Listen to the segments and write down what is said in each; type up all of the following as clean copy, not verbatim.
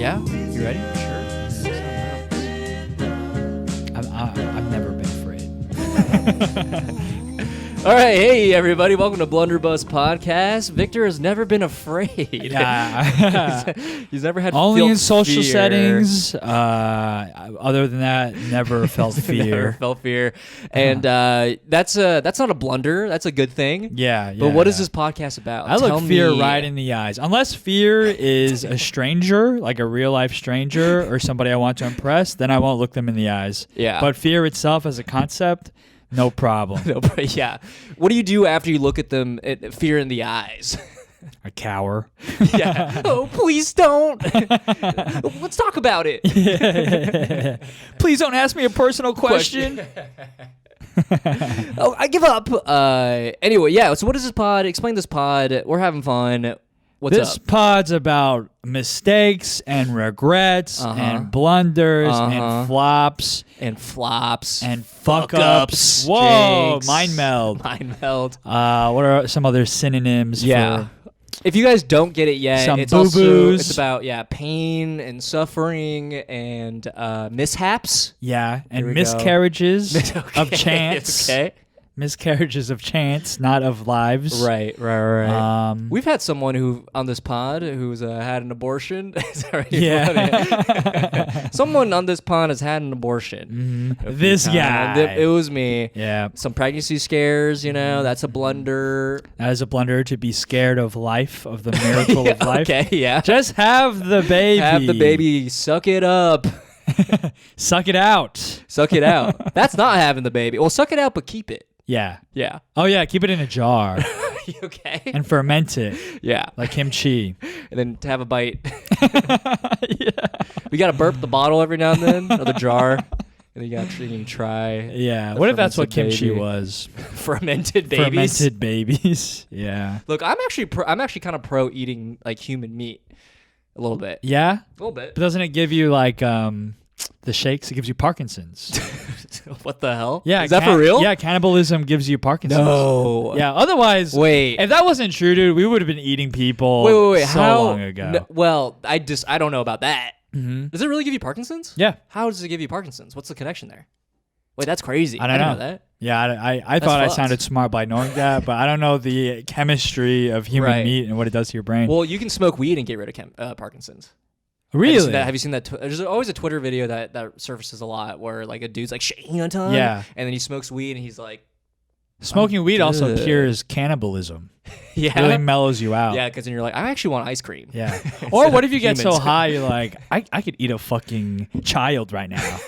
Yeah? You ready? Sure. I've never been afraid. All right, hey everybody, welcome to Blunderbuss Podcast. Victor has never been afraid. Yeah. He's never had Only felt in social fear. settings. Other than that, never felt fear. Never felt fear. And that's not a blunder. That's a good thing. Yeah. But what is this podcast about? I Tell look fear me. right in the eyes. Unless fear is a stranger, like a real life stranger or somebody I want to impress, then I won't look them in the eyes. Yeah. But fear itself as a concept, no problem. No, but yeah. What do you do after you look at them, at fear in the eyes? A cower. Yeah. Oh, please don't. Let's talk about it. Please don't ask me a personal question. Oh, I give up. Anyway, yeah. So what is this pod? Explain this pod. We're having fun. What's This up? pod's about mistakes and regrets and blunders and flops And flops. and fuck ups, ups. Whoa, jinx. mind meld. Mind meld. What are some other synonyms? Yeah. For If you guys don't get it yet, Some it's also boo-boos. it's about pain and suffering and mishaps. yeah, Here we and go. miscarriages Okay, of chance. Okay. Miscarriages of chance, not of lives. Right. We've had someone who on this pod who's had an abortion. Sorry. Yeah. Someone on this pod has had an abortion. a few This times. guy. It was me. Yeah, Some pregnancy scares, that's a blunder. that is a blunder to be scared of life, of the miracle of life. Okay, yeah. Just have the baby. Have the baby, suck it up. Suck it out. Suck it out. That's not having the baby. Well, suck it out, but keep it. Yeah. Yeah. Oh yeah, keep it in a jar You okay? and ferment it Yeah. like kimchi. And then to have a bite. Yeah. We got to burp the bottle every now and then, or the jar. And you can try Yeah. the What if that's what fermented kimchi baby. was? Fermented babies. Fermented babies. Yeah. Look, I'm actually kind of pro eating like human meat. A little bit. Yeah. A little bit. But doesn't it give you like the shakes? It gives you Parkinson's. What the hell? Yeah. Is that for real? Yeah. Cannibalism gives you Parkinson's. No. Yeah. Otherwise, Wait. if that wasn't true, dude, we would have been eating people Wait. so How long ago. No, well, I don't know about that. Mhm. Does it really give you Parkinson's? Yeah. How does it give you Parkinson's? What's the connection there? Wait, that's crazy. I don't didn't know. know that. Yeah, I thought I fucked. sounded smart by knowing that, but I don't know the chemistry of human Right. meat and what it does to your brain. Well, you can smoke weed and get rid of Parkinson's. Really? Have you seen that? There's always a Twitter video that surfaces a lot where like a dude's like shaking on tongue. Yeah. And then he smokes weed and he's like, Smoking weed also good. cures cannibalism. yeah. Really mellows you out. Yeah, because then you're like, I actually want ice cream. Yeah. Instead Or what of if you get so humans. high, you're like, I could eat a fucking child right now.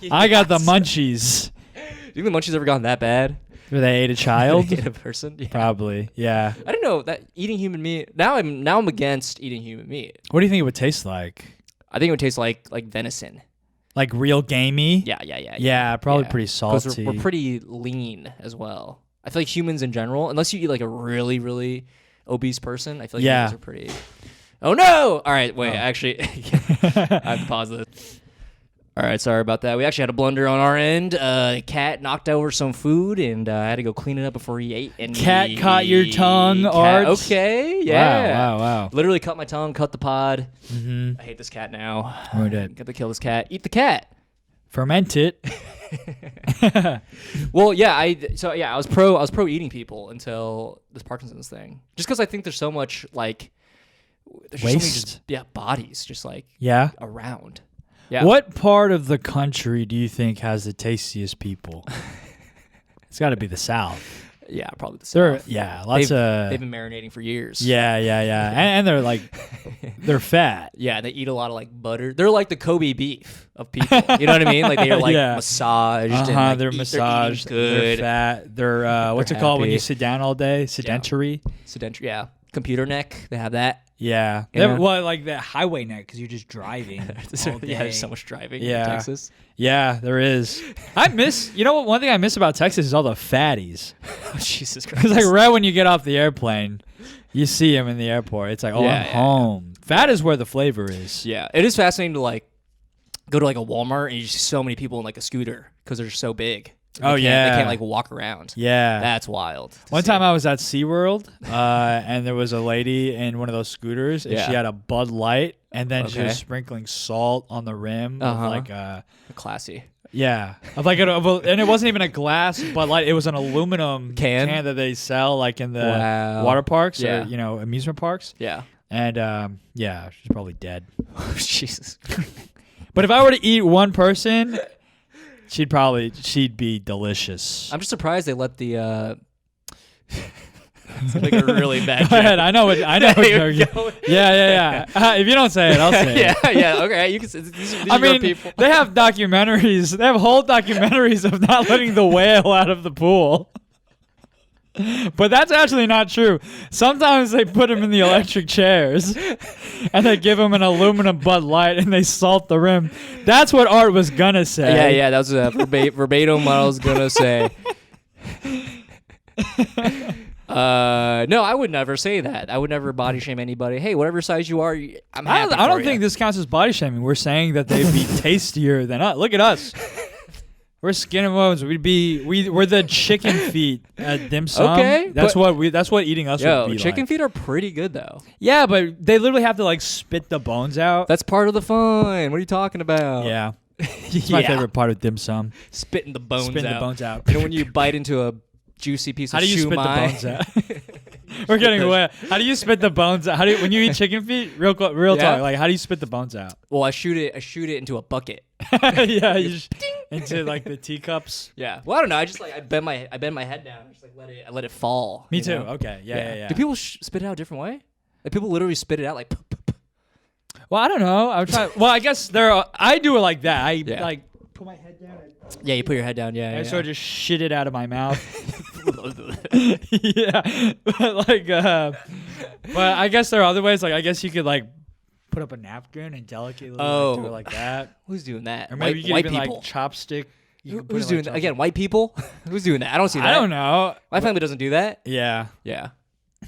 I got the munchies. Do you think the munchies ever gotten that bad? Where they ate a child? Eat a person? Yeah. Probably. Yeah. I didn't know that eating human meat. Now I'm against eating human meat. What do you think it would taste like? I think it would taste like venison. Like real gamey? Yeah. Yeah, probably Yeah. pretty 'Cause salty. we're pretty lean as well. I feel like humans in general, unless you eat like a really, really obese person, I feel like Yeah. humans are pretty. Oh no! All right, wait. Oh. Actually, I have to pause this. All right, sorry about that. We actually had a blunder on our end. Cat knocked over some food, and I had to go clean it up before he ate. And Cat caught your tongue, Cat- Art. Okay, yeah. Wow. Literally cut my tongue, cut the pod. Mm-hmm. I hate this cat now. We're dead. Got to kill this cat. Eat the cat. Ferment it. Well, yeah, I was pro eating people until this Parkinson's thing. Just because I think there's so much like there's Waste? so many bodies just like Yeah. around. Yeah. What part of the country do you think has the tastiest people? It's got to be the South. Yeah, probably the They're South. lots of They've been marinating for years. yeah, and they're like they're fat. Yeah, they eat a lot of like butter. They're like the Kobe beef of people. You know what I mean? Like they are like Yeah. massaged. And, like, They're eating massaged. They're good. fat. They're what's They're it called when happy. you sit down all day? Sedentary. Sedentary. Yeah, computer neck. They have that. Yeah. Yeah. Well, like that highway neck because you're just driving. all Yeah, day. there's so much driving Yeah. in Texas. Yeah, there is. I miss. You know what? One thing I miss about Texas is all the fatties. Oh, Jesus Christ. Because like right when you get off the airplane, you see them in the airport. It's like, oh, Yeah, I'm yeah, home. Fat is where the flavor is. Yeah, it is fascinating to like go to like a Walmart and you see so many people in like a scooter because they're so big. Oh, They yeah. can't like walk around. Yeah. That's wild. to One see. time I was at SeaWorld, and there was a lady in one of those scooters, and Yeah. she had a Bud Light and then Okay. just sprinkling salt on the rim of like Classy. yeah, of like and it wasn't even a glass Bud Light. It was an aluminum Can that they sell like in the Wow. water parks Yeah. or amusement parks. Yeah. And yeah, she's probably dead. Jesus. But if I were to eat one person, she'd be delicious. I'm just surprised they let the. It's like a really bad. Go ahead. I know what you're you're going. Yeah. If you don't say it, I'll say it. Yeah. Okay. You can. These I are your mean, people. they have documentaries. They have whole documentaries of not letting the whale out of the pool. But that's actually not true. Sometimes they put him in the electric chairs and they give him an aluminum Bud Light and they salt the rim. That's what Art was going to say. Yeah. That was verbatim what I was gonna say. No, I would never say that. I would never body shame anybody. Hey, whatever size you are, I'm happy. I don't think this counts as body shaming. We're saying that they'd be tastier than us. Look at us. We're skin and bones. We're the chicken feet at dim sum. Okay, that's what eating us would be chicken like. feet are pretty good though. Yeah, but they literally have to like spit the bones out. That's part of the fun. What are you talking about? Yeah. It's my favorite part of dim sum. Spitting the bones Spitting out. the bones out. You know when you bite into a juicy piece How of do you spit the bones out? We're getting away. How do you spit the bones out? When you eat chicken feet? Real talk. Like, how do you spit the bones out? Well, I shoot it into a bucket. Yeah, you just into like the teacups. Yeah. Well, I don't know. I just like I bend my head down. I just like let it fall. Me you too. know? Okay. Yeah. Do people spit it out a different way? Like people literally spit it out like. Well, I don't know. I'm trying. Well, I guess I do it like that. I like put my head down. Yeah, you put your head down. Yeah. I sort of just shit it out of my mouth. Yeah, but I guess there are other ways. Like I guess you could like put up a napkin and delicately do it like that. Who's doing that? Or maybe you could white even people. like chopstick. Who's doing that? Again, white people? Who's doing that? I don't see that. I don't know. My family doesn't do that. Yeah. Yeah.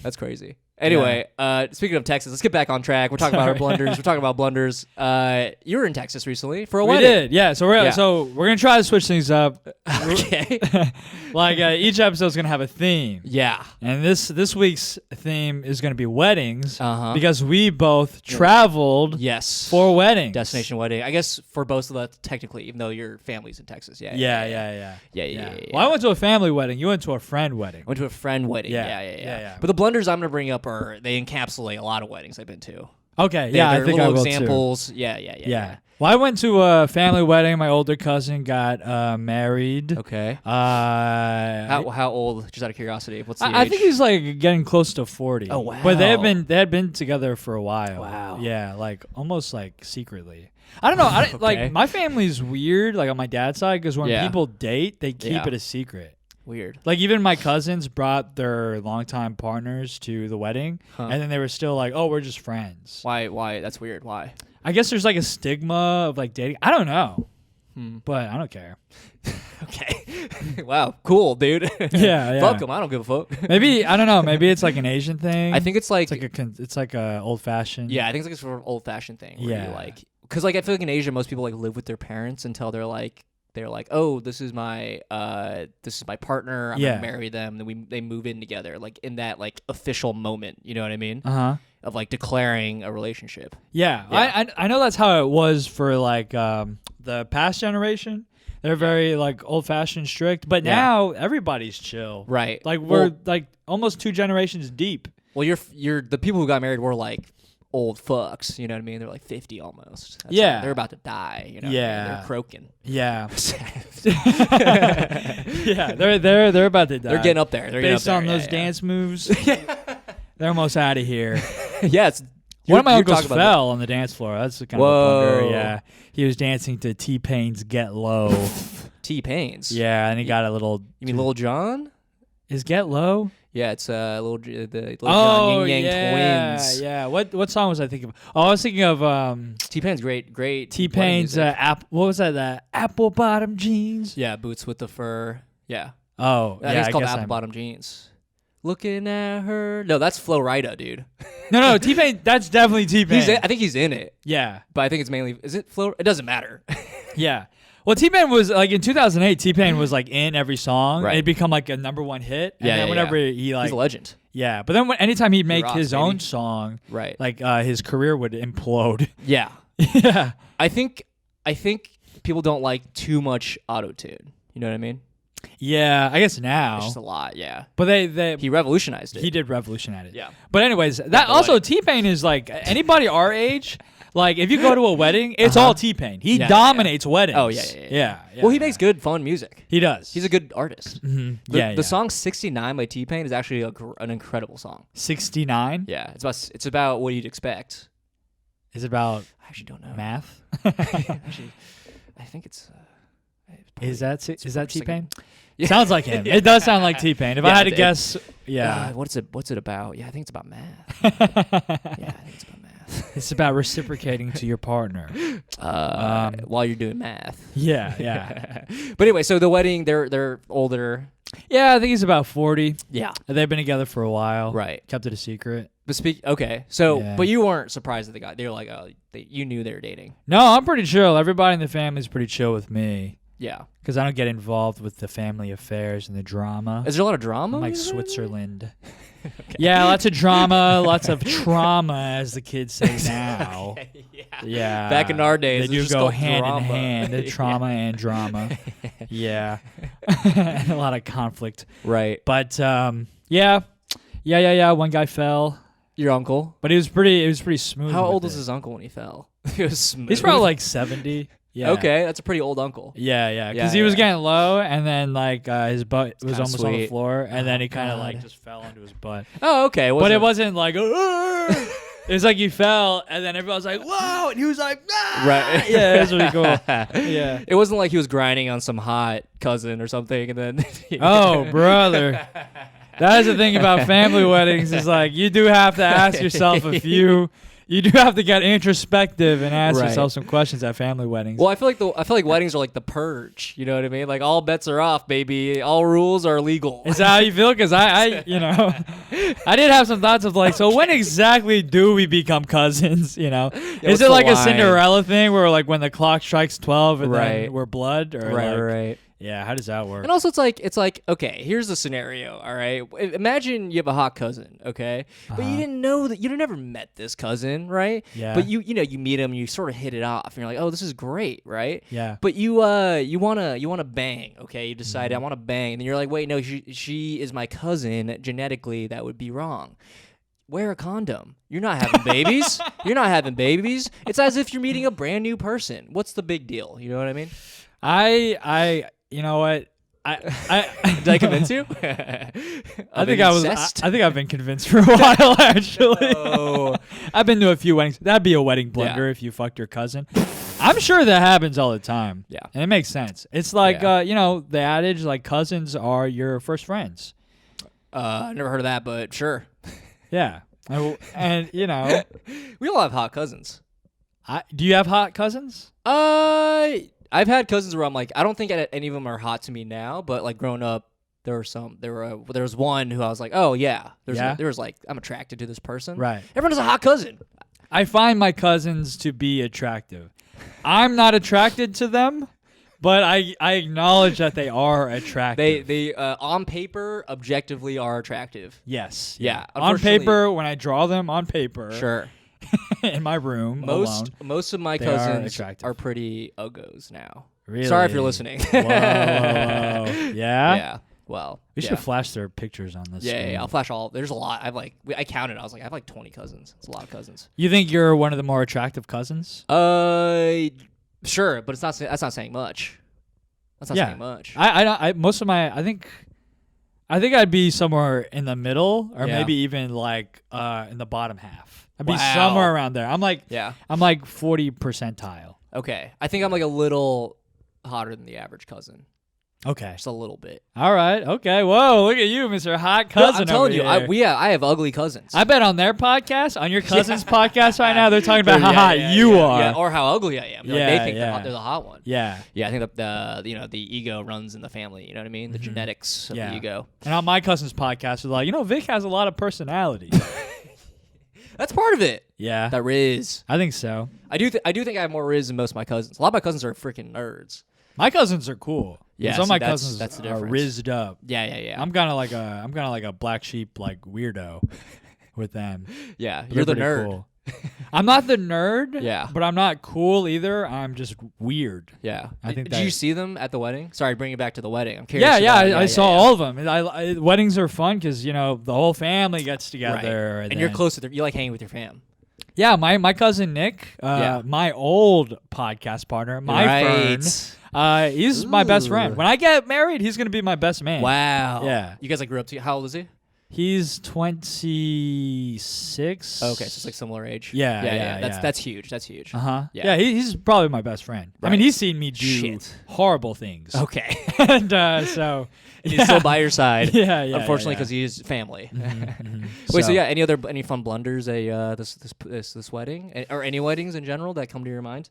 That's crazy. Anyway, speaking of Texas, let's get back on track. We're talking about our blunders. We're talking about blunders. You were in Texas recently for a wedding. We did, yeah. So we're gonna try to switch things up. Okay. Like each episode is gonna have a theme. Yeah. And this week's theme is gonna be weddings because we both traveled. Yes. For weddings. Destination wedding. I guess for both of us technically, even though your family's in Texas. Yeah. Well, I went to a family wedding. You went to a friend wedding. Went to a friend wedding. Yeah. But the blunders I'm gonna bring up they encapsulate a lot of weddings I've been to. Okay, I think I will examples. Too. Yeah. Well, I went to a family wedding. My older cousin got married. Okay. How old? Just out of curiosity, what's the age? I think he's like getting close to 40. Oh wow! But they had been together for a while. Wow. Yeah, like almost like secretly. I don't know. Okay. Like my family's weird. Like on my dad's side, because when people date, they keep it a secret. Weird. Like even my cousins brought their longtime partners to the wedding, and then they were still like, "Oh, we're just friends." Why? That's weird. Why? I guess there's like a stigma of like dating. I don't know, but I don't care. Okay. Wow. Cool, dude. Yeah. Fuck them. I don't give a fuck. Maybe I don't know. Maybe it's like an Asian thing. I think it's like a old fashioned. Yeah, I think it's like a sort of old fashioned thing. Where you like, because like I feel like in Asia, most people like live with their parents until they're like, oh, this is my partner. I'm gonna marry them. Then they move in together, like in that like official moment. You know what I mean? Of like declaring a relationship. Yeah. I know that's how it was for like the past generation. They're very like old fashioned strict, but now everybody's chill. Right. Like we're like almost 2 generations deep. Well, you're the people who got married were like old fucks, you know what I mean? They're like 50 almost. They're about to die, you know. They're croaking. Yeah. Yeah, they're about to die. They're getting up there. Based on those dance moves. They're almost out of here. Yes. One of my uncles fell on the dance floor. That's kind of a blunder. Yeah. He was dancing to T-Pain's Get Low. T-Pain's? Yeah, and he got a little... You mean Lil Jon? Is Get Low? Yeah, it's the Lil Jon Yin Yang Twins. Yeah. What song was I thinking of? Oh, I was thinking of T-Pain's great. T-Pain's what was that? The apple bottom jeans. Yeah, boots with the fur. Yeah. Oh, I think it's called apple bottom jeans. Looking at her. No, that's Flo Rida, dude. No, T-Pain. That's definitely T-Pain. I think he's in it. Yeah, but I think it's mainly. Is it Flo? It doesn't matter. Yeah. Well, T-Pain was like in 2008. T-Pain was like in every song. Right. It'd become like a #1 hit. And then whenever he like, he's a legend. Yeah, but then anytime he'd make rocks, his baby. own song, Right. like his career would implode. Yeah. Yeah. I think people don't like too much auto-tune. You know what I mean? Yeah, I guess now. It's just a lot, yeah. But they He revolutionized it. he did revolutionize it. Yeah. But anyways, that also T-Pain is like anybody our age. Like if you go to a wedding, it's all T-Pain. He dominates weddings. Oh yeah. Well, he makes good, fun music. He does. He's a good artist. Mm-hmm. The song 69 by T-Pain is actually an incredible song. 69? Yeah, it's about what you'd expect. Is it about I actually don't know. math? Actually, I think it's probably, Is that T-Pain? Yeah. Sounds like him. It does sound like T-Pain. If I had to guess, what's it about? Yeah, I think it's about math. Yeah, I think it's about math. It's about reciprocating to your partner while you're doing math. Yeah. But anyway, so the wedding, they're older. Yeah, I think he's about 40. Yeah. They've been together for a while. Right. Kept it a secret. But but you weren't surprised that they were like, oh, you knew they were dating. No, I'm pretty chill. Everybody in the family's pretty chill with me. Yeah. Because I don't get involved with the family affairs and the drama. Is there a lot of drama? I'm like Switzerland. Okay. Yeah, lots of drama, lots of trauma, as the kids say now. Okay, yeah. Back in our days, they do go hand in hand, trauma and drama. Yeah. And a lot of conflict. Right. But yeah. One guy fell. Your uncle? But it was pretty smooth. How old was his uncle when he fell? He was smooth. He's probably like 70. Yeah. Okay, that's a pretty old uncle. Yeah. Because he was getting low, and then like his butt was almost on the floor, and then he kind of like just fell onto his butt. Oh, okay. But it wasn't like, it was like he fell, and then everybody was like, "Whoa!" and he was like, "Ah!" Right. Yeah, it was really cool. Yeah. It wasn't like he was grinding on some hot cousin or something, and then. Oh, brother. That's the thing about family weddings is like you do have to ask yourself you do have to get introspective and ask yourself some questions at family weddings. Well, I feel like weddings are like the purge. You know what I mean? Like all bets are off, baby. All rules are legal. Is that how you feel? Because I I did have some thoughts of like, so when exactly do we become cousins? Is it like a Cinderella thing where like when the clock strikes 12 and then we're blood? Or right. Yeah, how does that work? And also, it's like, okay, here's the scenario. All right, imagine you have a hot cousin, okay, but you didn't know that you'd never met this cousin, right? Yeah. But you meet him, you sort of hit it off, and you're like, oh, this is great, right? Yeah. But you wanna bang, okay? You decide I want to bang, and then you're like, wait, no, she is my cousin. Genetically, that would be wrong. Wear a condom. You're not having babies. You're not having babies. It's as if you're meeting a brand new person. What's the big deal? You know what I mean? You know what? Did I convince you? I think I've been convinced for a while actually. Oh. I've been to a few weddings. That'd be a wedding blunder if you fucked your cousin. I'm sure that happens all the time. Yeah. And it makes sense. It's like the adage like cousins are your first friends. I've never heard of that, but sure. Yeah. And we all have hot cousins. Do you have hot cousins? I've had cousins where I'm like, I don't think any of them are hot to me now, but like growing up, there was one who I was like, oh yeah, there was like, I'm attracted to this person. Right. Everyone has a hot cousin. I find my cousins to be attractive. I'm not attracted to them, but I acknowledge that they are attractive. They on paper objectively are attractive. Yes. Yeah. On paper, when I draw them on paper. Sure. In my room alone, most of my cousins are pretty uggos now. Really? Sorry if you're listening. Whoa. Yeah? Yeah. Well, we should flash their pictures on this. Yeah, I'll flash all. There's a lot. I counted. I was like, I have like 20 cousins. It's a lot of cousins. You think you're one of the more attractive cousins? Sure, but that's not saying much. That's not saying much. I think I'd be somewhere in the middle, or maybe even like in the bottom half. I'd be somewhere around there. I'm like 40 percentile. Okay, I think I'm like a little hotter than the average cousin. Okay, just a little bit. All right. Okay. Whoa, look at you, Mr. Hot Cousin. I'm telling you, I have ugly cousins. I bet on their podcast, on your cousin's podcast right now, they're talking about how hot you are, or how ugly I am. They think they're the hot one. Yeah. I think that the ego runs in the family. You know what I mean? The genetics of the ego. And on my cousin's podcast, they're like, Vic has a lot of personality. That's part of it. Yeah. That riz. I think so. I do think I have more riz than most of my cousins. A lot of my cousins are freaking nerds. My cousins are cool. Yeah, some of my that's cousins the are difference. rizzed up. Yeah. I'm kind of like a black sheep like weirdo with them. Yeah, But you're the they're pretty nerd. cool. I'm not the nerd. Yeah. But I'm not cool either. I'm just weird. Yeah. I think Did you see them at the wedding? Sorry, bring it back to the wedding. I'm curious. I saw all of them. And weddings are fun because the whole family gets together. Right. And you're close to you like hanging with your fam. Yeah, my cousin Nick, my old podcast partner, Fern, he's my best friend. When I get married, he's gonna be my best man. Wow. Yeah. You guys like grew up together. How old is he? He's 26. Okay, so it's like similar age. Yeah. That's huge. That's huge. Yeah, he's probably my best friend. Right. I mean, he's seen me do horrible things. Okay. And so he's still by your side. Yeah. Unfortunately, because he is family. Mm-hmm. Wait, so any fun blunders this wedding or any weddings in general that come to your mind?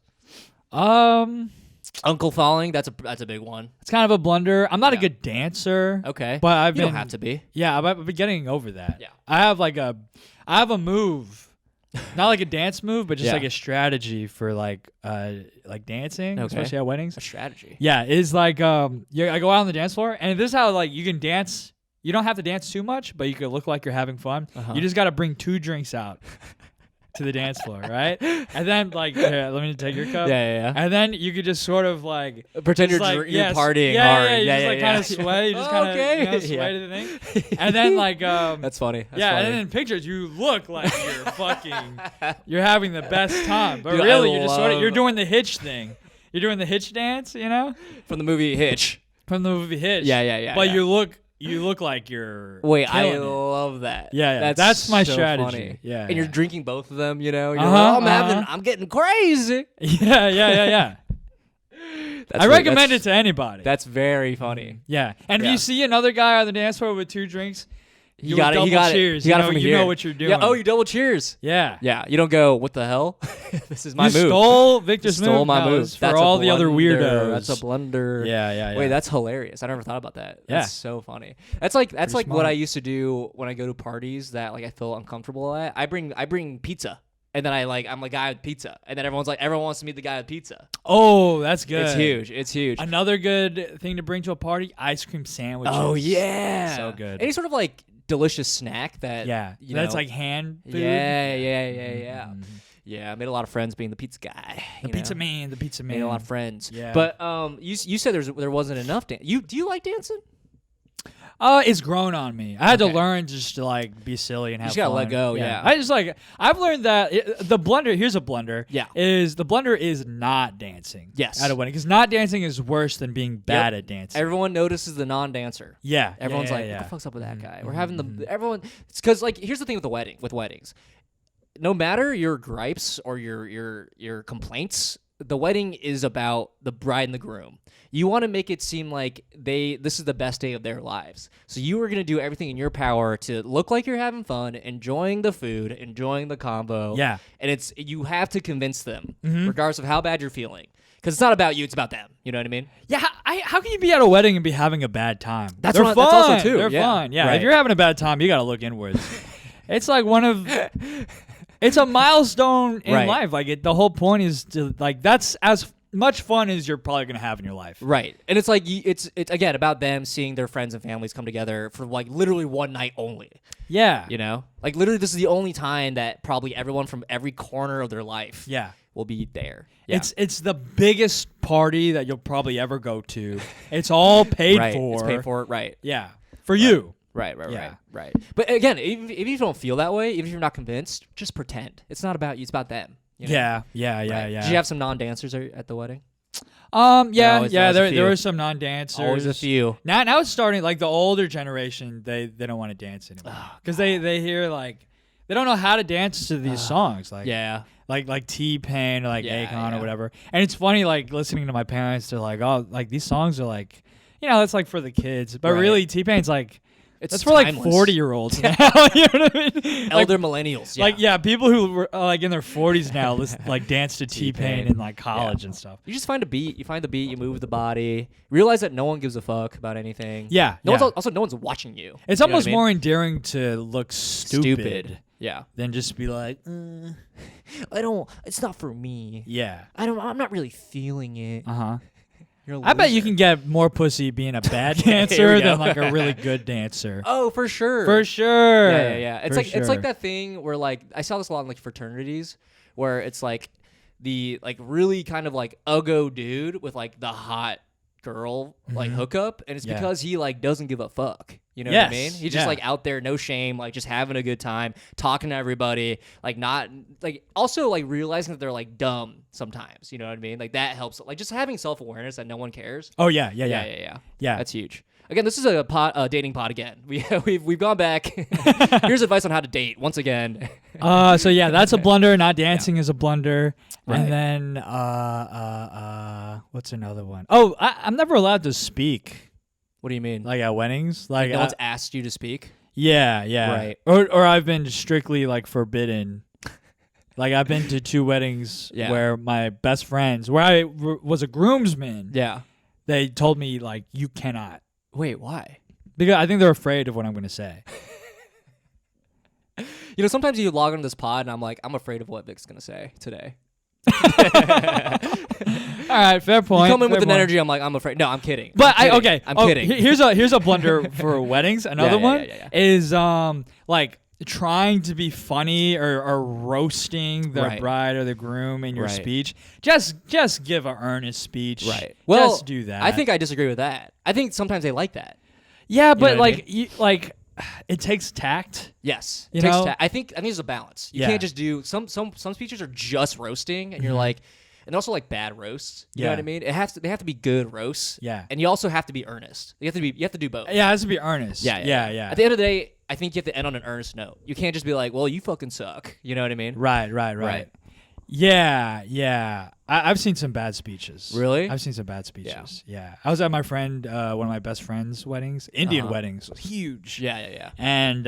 Uncle falling, that's a big one. It's kind of a blunder. I'm not a good dancer. Okay. But you don't have to be. Yeah, I've been getting over that. Yeah. I have a move. Not like a dance move, but just like a strategy for like dancing, especially at weddings. A strategy. Yeah, it's like I go out on the dance floor, and this is how like you can dance. You don't have to dance too much, but you can look like you're having fun. You just got to bring 2 drinks out to the dance floor, right? And then like, let me take your cup. Yeah. And then you could just sort of like pretend you're partying hard. You just kind of sway. You just kind of sway to the thing. And then like, that's funny. That's funny. And then in pictures you look like you're having the best time, but Dude, really you're doing the hitch thing. You're doing the hitch dance, from the movie Hitch. From the movie Hitch. Yeah. But you look like you're. Wait, I love that. Yeah. That's my so strategy. Funny. Yeah. And you're drinking both of them. You're I'm getting crazy. Yeah. I recommend it to anybody. That's very funny. Yeah. And if you see another guy on the dance floor with 2 drinks, you got it. Cheers. You got it from here. You know what you're doing. Yeah. Oh, you double cheers. Yeah. Yeah. You don't go, what the hell? This is my move. You stole Victor's move. Stole my move. For all the other weirdos. That's a blunder. Yeah. Wait, that's hilarious. I never thought about that. Yeah. That's so funny. That's like what I used to do when I go to parties that like I feel uncomfortable at. I bring pizza. And then I'm the guy with pizza. And then everyone wants to meet the guy with pizza. Oh, that's good. It's huge. Another good thing to bring to a party, ice cream sandwiches. Oh, yeah. So good. Any sort of like delicious snack that that's like hand food. Yeah. Mm-hmm. Yeah, I made a lot of friends being the pizza guy. The pizza man. Made a lot of friends. Yeah. But you said there wasn't enough dance. Do you like dancing? It's grown on me. I had to learn just to like be silly and have fun. You just gotta let go, yeah. I've learned that the blunder, here's a blunder. Yeah. The blunder is not dancing. Yes. At a wedding. Because not dancing is worse than being bad at dancing. Everyone notices the non-dancer. Yeah. Everyone's what the fuck's up with that guy? We're having everyone, it's because like, here's the thing with weddings. No matter your gripes or your complaints, the wedding is about the bride and the groom. You want to make it seem like this is the best day of their lives. So you are going to do everything in your power to look like you're having fun, enjoying the food, enjoying the combo. Yeah. And you have to convince them, regardless of how bad you're feeling. Because it's not about you, it's about them. You know what I mean? Yeah. How can you be at a wedding and be having a bad time? They're fun. That's also too. They're fun. Yeah. Right. If you're having a bad time, you got to look inwards. It's like it's a milestone in life. Like the whole point is to like that's as much fun as you're probably gonna have in your life. Right, and it's like it's again about them seeing their friends and families come together for like literally one night only. Yeah, like literally this is the only time that probably everyone from every corner of their life will be there. Yeah. It's the biggest party that you'll probably ever go to. It's all paid for. It's paid for, right? Yeah, for you. Right. But again, even if you don't feel that way, even if you're not convinced, just pretend. It's not about you, it's about them. Yeah. Did you have some non-dancers at the wedding? There were some non-dancers. Always a few. Now it's starting, like the older generation, they don't want to dance anymore. Because they hear like, they don't know how to dance to these songs. Like, like T-Pain or like Akon or whatever. And it's funny, like listening to my parents, they're like, oh, like these songs are like, it's like for the kids. But really T-Pain's like, that's for timeless. Like 40-year-olds now. You know what I mean? Elder millennials. Yeah. Like people who were like in their 40s now like dance to T-Pain in like college and stuff. You just find a beat. You find the beat. You move the body. Realize that no one gives a fuck about anything. Yeah. No one's watching you. It's almost more endearing to look stupid. Yeah. Than just be like, I don't. It's not for me. Yeah. I'm not really feeling it. Uh-huh. I bet you can get more pussy being a bad dancer than like a really good dancer. Oh, for sure. For sure. Yeah. It's like that thing where like I saw this a lot in like fraternities where it's like the like really kind of like uggo dude with like the hot girl like hookup, and it's because he like doesn't give a fuck. You know what I mean? He's just like out there, no shame, like just having a good time, talking to everybody, like not like also like realizing that they're like dumb sometimes. You know what I mean? Like that helps. Like just having self-awareness that no one cares. Oh yeah. That's huge. Again, this is a dating pod again. We've gone back. Here's advice on how to date once again. So yeah, that's a blunder. Not dancing is a blunder. Right. And then what's another one? Oh, I'm never allowed to speak. What do you mean? Like at weddings? Like no one's asked you to speak? Yeah. Right. Or I've been strictly like forbidden. Like I've been to 2 weddings where my best friends, where I was a groomsman. Yeah. They told me like you cannot. Wait, why? Because I think they're afraid of what I'm going to say. You know, sometimes you log on this pod and I'm like, I'm afraid of what Vic's going to say today. All right, fair point. You come in with an energy, I'm like, I'm afraid. No, I'm kidding. But I'm kidding. Here's a blunder for weddings. Another one is like trying to be funny or roasting the bride or the groom in your speech. Just give an earnest speech. Right. Well, just do that. I think I disagree with that. I think sometimes they like that. Yeah, but like it takes tact. Yes, it takes tact. I think there's a balance. You can't just do some speeches are just roasting, and you're like, and also like bad roasts. You know what I mean? They have to be good roasts. Yeah, and you also have to be earnest. You have to do both. Yeah, it has to be earnest. Yeah. At the end of the day, I think you have to end on an earnest note. You can't just be like, well, you fucking suck. You know what I mean? Right. Yeah. I've seen some bad speeches. Really? I've seen some bad speeches. Yeah. I was at my friend, one of my best friend's weddings. Indian weddings. It was huge. Yeah. And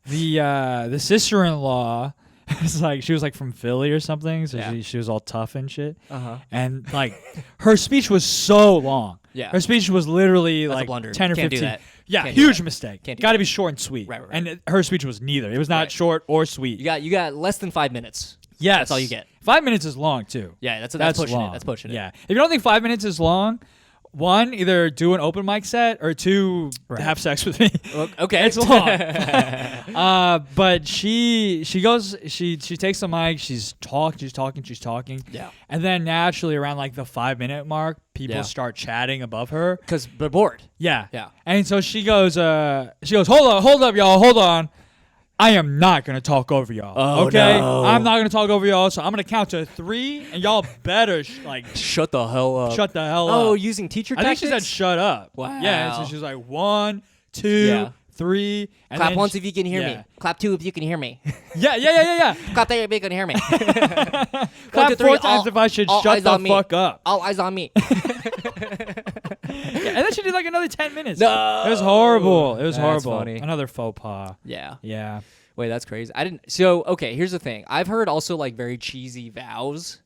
the sister-in-law was like, she was like from Philly or something, so she was all tough and shit. And like her speech was so long. Yeah. Her speech was literally That's like a blunder. 10 or Can't 15. do that. Yeah, Can't huge mistake. Got to be short and sweet. Right. And her speech was neither. It was not short or sweet. You got less than 5 minutes. Yes. That's all you get. 5 minutes is long, too. Yeah, that's pushing long. it. That's pushing it. Yeah. If you don't think 5 minutes is long, one, either do an open mic set, or two, have sex with me. Okay. It's long. But she takes the mic, she's talking. Yeah. And then naturally around like the 5 minute mark, people start chatting above her. Because they're bored. Yeah. Yeah. And so she goes, hold up, y'all, hold on. I am not going to talk over y'all. Oh, okay? no. I'm not going to talk over y'all, so I'm going to count to 3, and y'all better, shut the hell up. Shut the hell up. Oh, using teacher tactics? I think she said shut up. Wow. Yeah, and so she was like, 1, 2, 3. And clap then once if you can hear me. Clap 2 if you can hear me. Yeah. Clap 3 if you can hear me. Clap 4 times if I should shut the fuck up. All eyes on me. And then she did like another 10 minutes. No. It was horrible. That's horrible. Funny. Another faux pas. Yeah. Wait, that's crazy. I didn't. So, okay, here's the thing. I've heard also like very cheesy vows.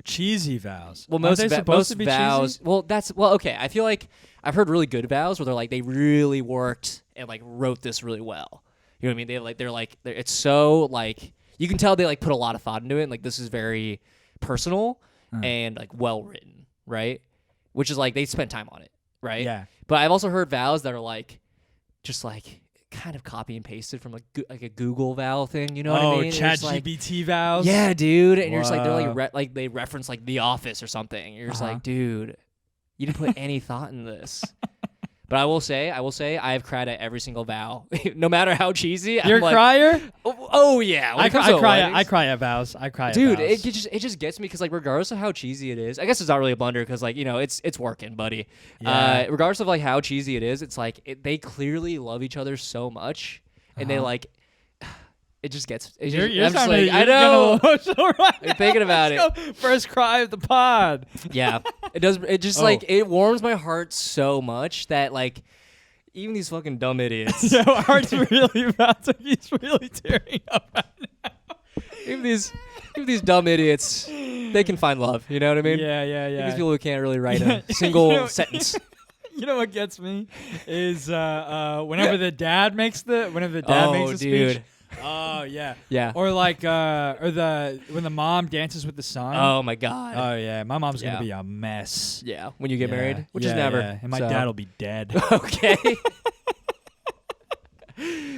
Cheesy vows. Well, most vows. Cheesy? Okay. I feel like I've heard really good vows where they're like they really worked and like wrote this really well. You know what I mean? It's so like you can tell they like put a lot of thought into it. And, like this is very personal and like well written, right? Which is like they spent time on it, right? Yeah. But I've also heard vows that are like just like kind of copy and pasted from like a Google vow thing, you know what I mean? ChatGPT vows. Yeah, dude. And you're just like they're like they reference like The Office or something. You're just like, dude, you didn't put any thought in this. But I will say, I have cried at every single vow, no matter how cheesy. You're a crier? Oh yeah, I cry at vows. Dude, it just gets me because like regardless of how cheesy it is, I guess it's not really a blunder because like you know it's working, buddy. Yeah. Regardless of like how cheesy it is, it's like they clearly love each other so much, and they like. It just gets. You're like, I know. I'm thinking about it. First cry of the pod. Yeah, it does. It just like it warms my heart so much that like even these fucking dumb idiots. Yeah, my heart's really about to. He's really tearing up right now. Even these dumb idiots, they can find love. You know what I mean? Yeah. These people who can't really write a single sentence. You know what gets me is whenever the dad makes a speech. Oh yeah. Yeah. Or like when the mom dances with the son. Oh my God. Oh yeah, my mom's gonna be a mess. Yeah, when you get married, which is never. Yeah. And my dad will be dead. Okay.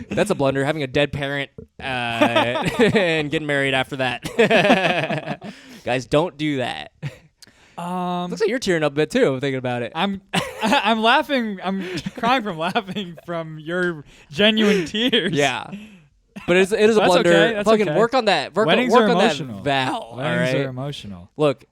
That's a blunder, having a dead parent and getting married after that. Guys, don't do that. Looks like you're tearing up a bit too. I'm thinking about it. I'm laughing. I'm crying from laughing from your genuine tears. Yeah. But it is a blunder. Okay, that's Fucking okay. work on that. Work Weddings on are that emotional. vow. Weddings all right? are emotional. Look,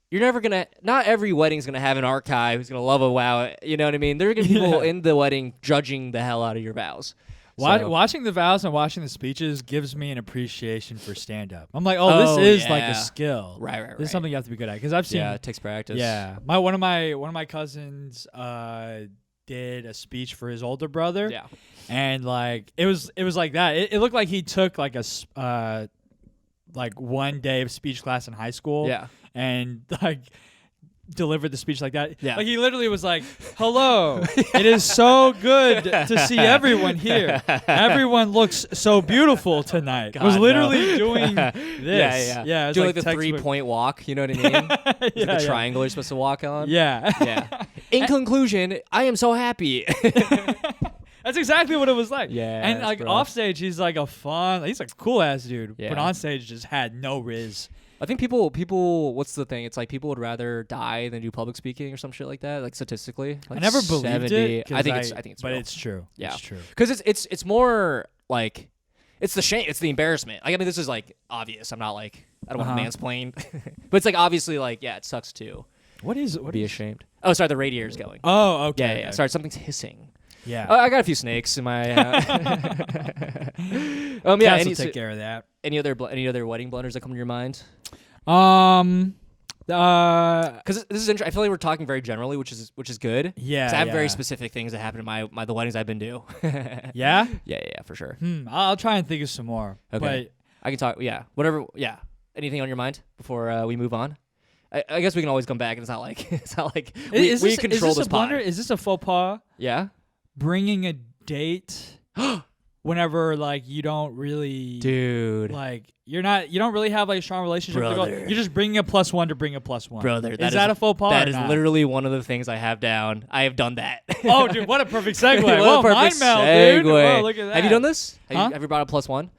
you're never gonna. Not every wedding's gonna have an archive who's gonna love a vow. You know what I mean? There are gonna be people in the wedding judging the hell out of your vows. So. Watching the vows and watching the speeches gives me an appreciation for stand-up. I'm like, this is like a skill. Right. This is something you have to be good at. Because I've seen. Yeah, it takes practice. Yeah, one of my cousins did a speech for his older brother. Yeah, and like it was like that. It looked like he took like like 1 day of speech class in high school. Yeah, and like delivered the speech like that. Yeah. Like he literally was like, "Hello, it is so good to see everyone here. Everyone looks so beautiful tonight." God, was literally doing this. Yeah. It was doing like the textbook. 3-point walk. You know what I mean? The triangle you're supposed to walk on. Yeah. In conclusion, I am so happy. That's exactly what it was like. Yeah. And like off stage, he's like he's like a cool ass dude. Yeah. But on stage, just had no riz. I think people. What's the thing? It's like people would rather die than do public speaking or some shit like that. Like statistically, like I never believed 70. it. I think it's. But real. it's true. Yeah, it's true. Because it's more like it's the shame. It's the embarrassment. Like I mean, this is like obvious. I'm not like I don't want to mansplain, but it's like obviously like it sucks too. What is be ashamed? Oh, sorry, the radiator's going. Oh, okay. Yeah. Sorry, something's hissing. Yeah. I got a few snakes in my. Cats will take care of that. Any other wedding blunders that come to your mind? Because this is interesting. I feel like we're talking very generally, which is good. Yeah. 'Cause I have very specific things that happen in the weddings I've been to. Yeah. Yeah, for sure. I'll try and think of some more. Okay. I can talk. Yeah. Whatever. Yeah. Anything on your mind before we move on? I guess we can always come back, and it's not like we control this pod. Is this a faux pas? Yeah. Bringing a date whenever like you don't really, dude, like you don't really have like a strong relationship with the girl. You're just bringing a +1 to bring a +1. Brother, is that a faux pas? That is literally one of the things I have down. I have done that. Oh, dude, what a perfect segue. What a perfect segue. Dude. Whoa, look at that. Have you done this? Huh? Have you brought a +1?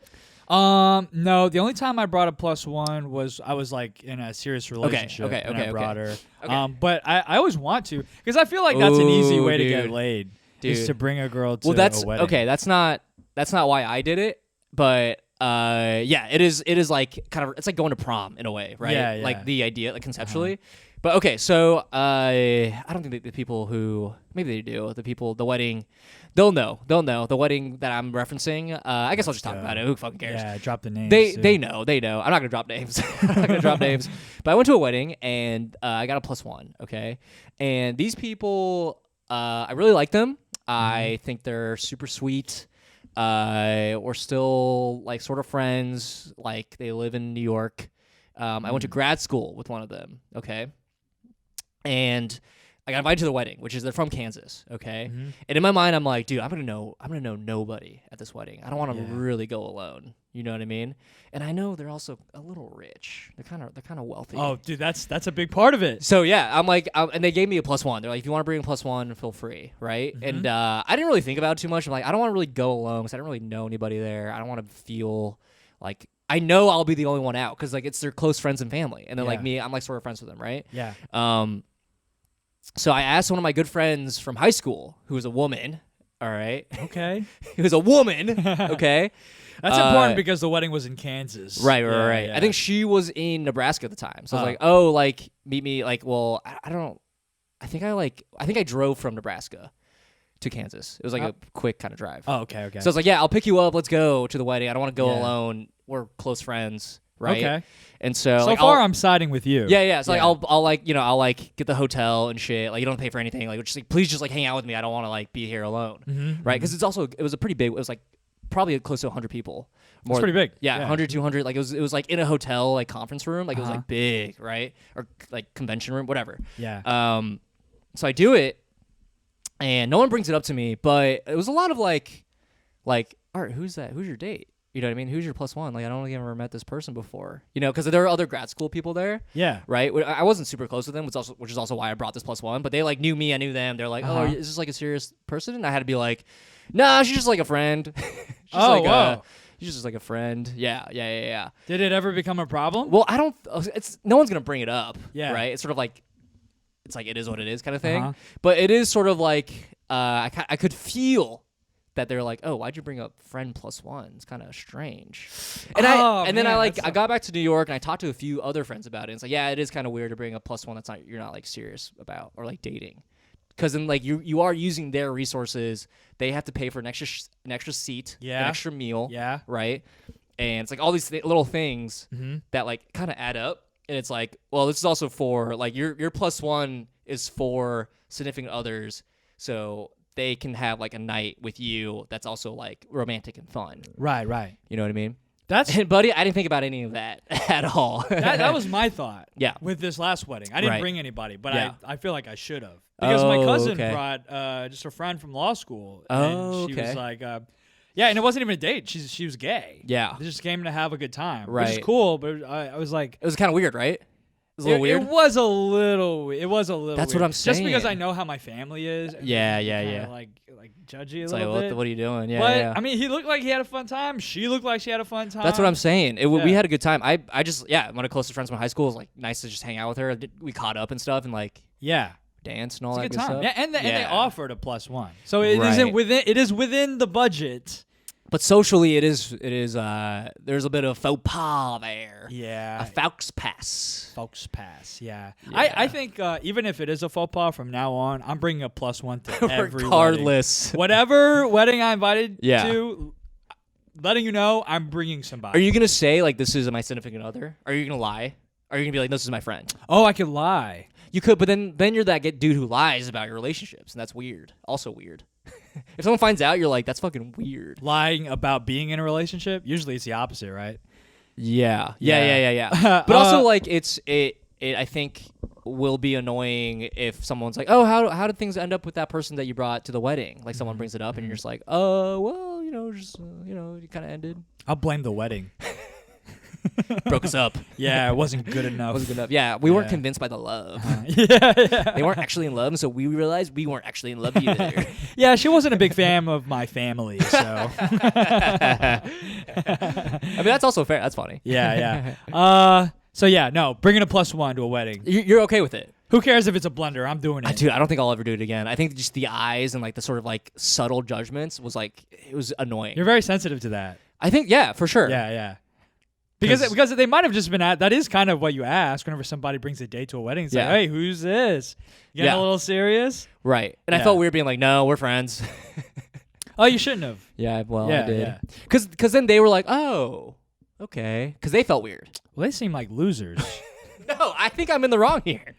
No. The only time I brought a +1 was I was like in a serious relationship. Okay. I brought her. Okay. But I always want to because I feel like that's an easy way to dude. get laid. Dude. Is to bring a girl to a wedding. Okay, that's not why I did it, but it is like kind of it's like going to prom in a way, right? Yeah. Like the idea, like conceptually. But okay, so I don't think the people who maybe they do the wedding, they'll know the wedding that I'm referencing. I guess I'll just talk about it. Who fucking cares? Yeah, drop the names. They know. I'm not gonna drop names. But I went to a wedding and I got a +1. Okay, and these people, I really like them. I think they're super sweet. We're still like sort of friends. Like they live in New York. I went to grad school with one of them. Okay. And I got invited to the wedding, which is they're from Kansas. Okay. And in my mind, I'm like, dude, I'm gonna know nobody at this wedding. I don't want to really go alone. You know what I mean? And I know they're also a little rich. They're kind of wealthy. Oh, dude, that's a big part of it. So yeah, I'm like, and they gave me a +1. They're like, if you want to bring a +1, feel free, right? And I didn't really think about it too much. I'm like, I don't want to really go alone because I don't really know anybody there. I don't want to feel like I know I'll be the only one out because like it's their close friends and family, and then like me, I'm like sort of friends with them, right? Yeah. So I asked one of my good friends from high school, who was a woman. All right. Okay. Who was a woman. Okay. That's important because the wedding was in Kansas. Right. Yeah. I think she was in Nebraska at the time. So I was like, oh, like meet me. Like, well, I think I drove from Nebraska to Kansas. It was like a quick kind of drive. Oh, okay. So I was like, yeah, I'll pick you up. Let's go to the wedding. I don't want to go alone. We're close friends. Right. Okay. And so like, far I'm siding with you. Yeah. So like I'll like I'll get the hotel and shit. Like you don't pay for anything. Like just like please just like hang out with me. I don't want to like be here alone. Right? Because it was a pretty big. It was like probably close to 100 people. It's pretty big. Yeah, 100, 200. Like it was like in a hotel like conference room. Like it was like big, right? Or like convention room, whatever. Yeah. So I do it, and no one brings it up to me. But it was a lot of like, all right, who's that? Who's your date? You know what I mean? Who's your plus one? Like, I don't think I've ever met this person before. You know, because there are other grad school people there. Yeah. Right? I wasn't super close with them, which is also why I brought this plus one. But they, like, knew me. I knew them. They're like, oh, is this, like, a serious person? And I had to be like, nah, she's just, like, a friend. Whoa. She's just, like, a friend. Yeah. Did it ever become a problem? Well, no one's going to bring it up. Yeah. Right? It's sort of like, it is what it is kind of thing. But it is sort of like, I could feel that they're like, oh, why'd you bring up friend plus one? It's kind of strange. And I got back to New York and I talked to a few other friends about it. And it's like, yeah, it is kind of weird to bring up plus one you're not like serious about or like dating. Because then like you are using their resources. They have to pay for an extra seat, an extra meal, right? And it's like all these little things that like kind of add up. And it's like, well, this is also for like your plus one is for significant others. So they can have like a night with you that's also like romantic and fun. Right. You know what I mean? And buddy, I didn't think about any of that at all. that was my thought. Yeah. With this last wedding, I didn't bring anybody, but I feel like I should have because my cousin brought just a friend from law school. And she was like, and it wasn't even a date. She was gay. Yeah. They just came to have a good time, right? Which is cool. But I was like, it was kind of weird, right? It was a little weird. It was a little. That's weird. What I'm saying. Just because I know how my family is. Yeah. Like judgy a it's little like, bit. What are you doing? Yeah. But I mean, he looked like he had a fun time. She looked like she had a fun time. That's what I'm saying. We had a good time. I just one of the closest friends from high school. It was like nice to just hang out with her. We caught up and stuff and like dance and all that good good time. stuff. Yeah, and they offered a plus one, so it is within the budget. But socially, it is. There's a bit of faux pas there. Yeah, a faux pass. Faux pass. Yeah. I think even if it is a faux pas from now on, I'm bringing a plus one to every regardless. Wedding. Whatever wedding I'm invited to, letting you know I'm bringing somebody. Are you gonna say like this is my significant other? Are you gonna lie? Are you gonna be like this is my friend? Oh, I could lie. You could, but then you're that dude who lies about your relationships, and that's weird. Also weird. If someone finds out, you're like, that's fucking weird. Lying about being in a relationship? Usually it's the opposite, right? Yeah. But also, like, it I think will be annoying if someone's like, oh, how did things end up with that person that you brought to the wedding? Like, someone brings it up, and you're just like, oh, well, it kind of ended. I'll blame the wedding. Broke us up. Yeah, it wasn't good enough. Yeah, we weren't convinced by the love. Yeah. They weren't actually in love, and so we realized we weren't actually in love either. Yeah, she wasn't a big fan of my family, so. I mean, that's also fair. That's funny. Yeah. No, bringing a plus one to a wedding. You're okay with it? Who cares if it's a blunder? I'm doing it. Dude, I don't think I'll ever do it again. I think just the eyes and like the sort of like subtle judgments was like, it was annoying. You're very sensitive to that. I think, yeah, for sure. Yeah. Because they might have just been that is kind of what you ask whenever somebody brings a date to a wedding. It's like, hey, who's this? You getting a little serious? Right. And I felt weird being like, no, we're friends. Oh, you shouldn't have. Yeah, well, I did. Because then they were like, oh, okay. Because they felt weird. Well, they seem like losers. No, I think I'm in the wrong here.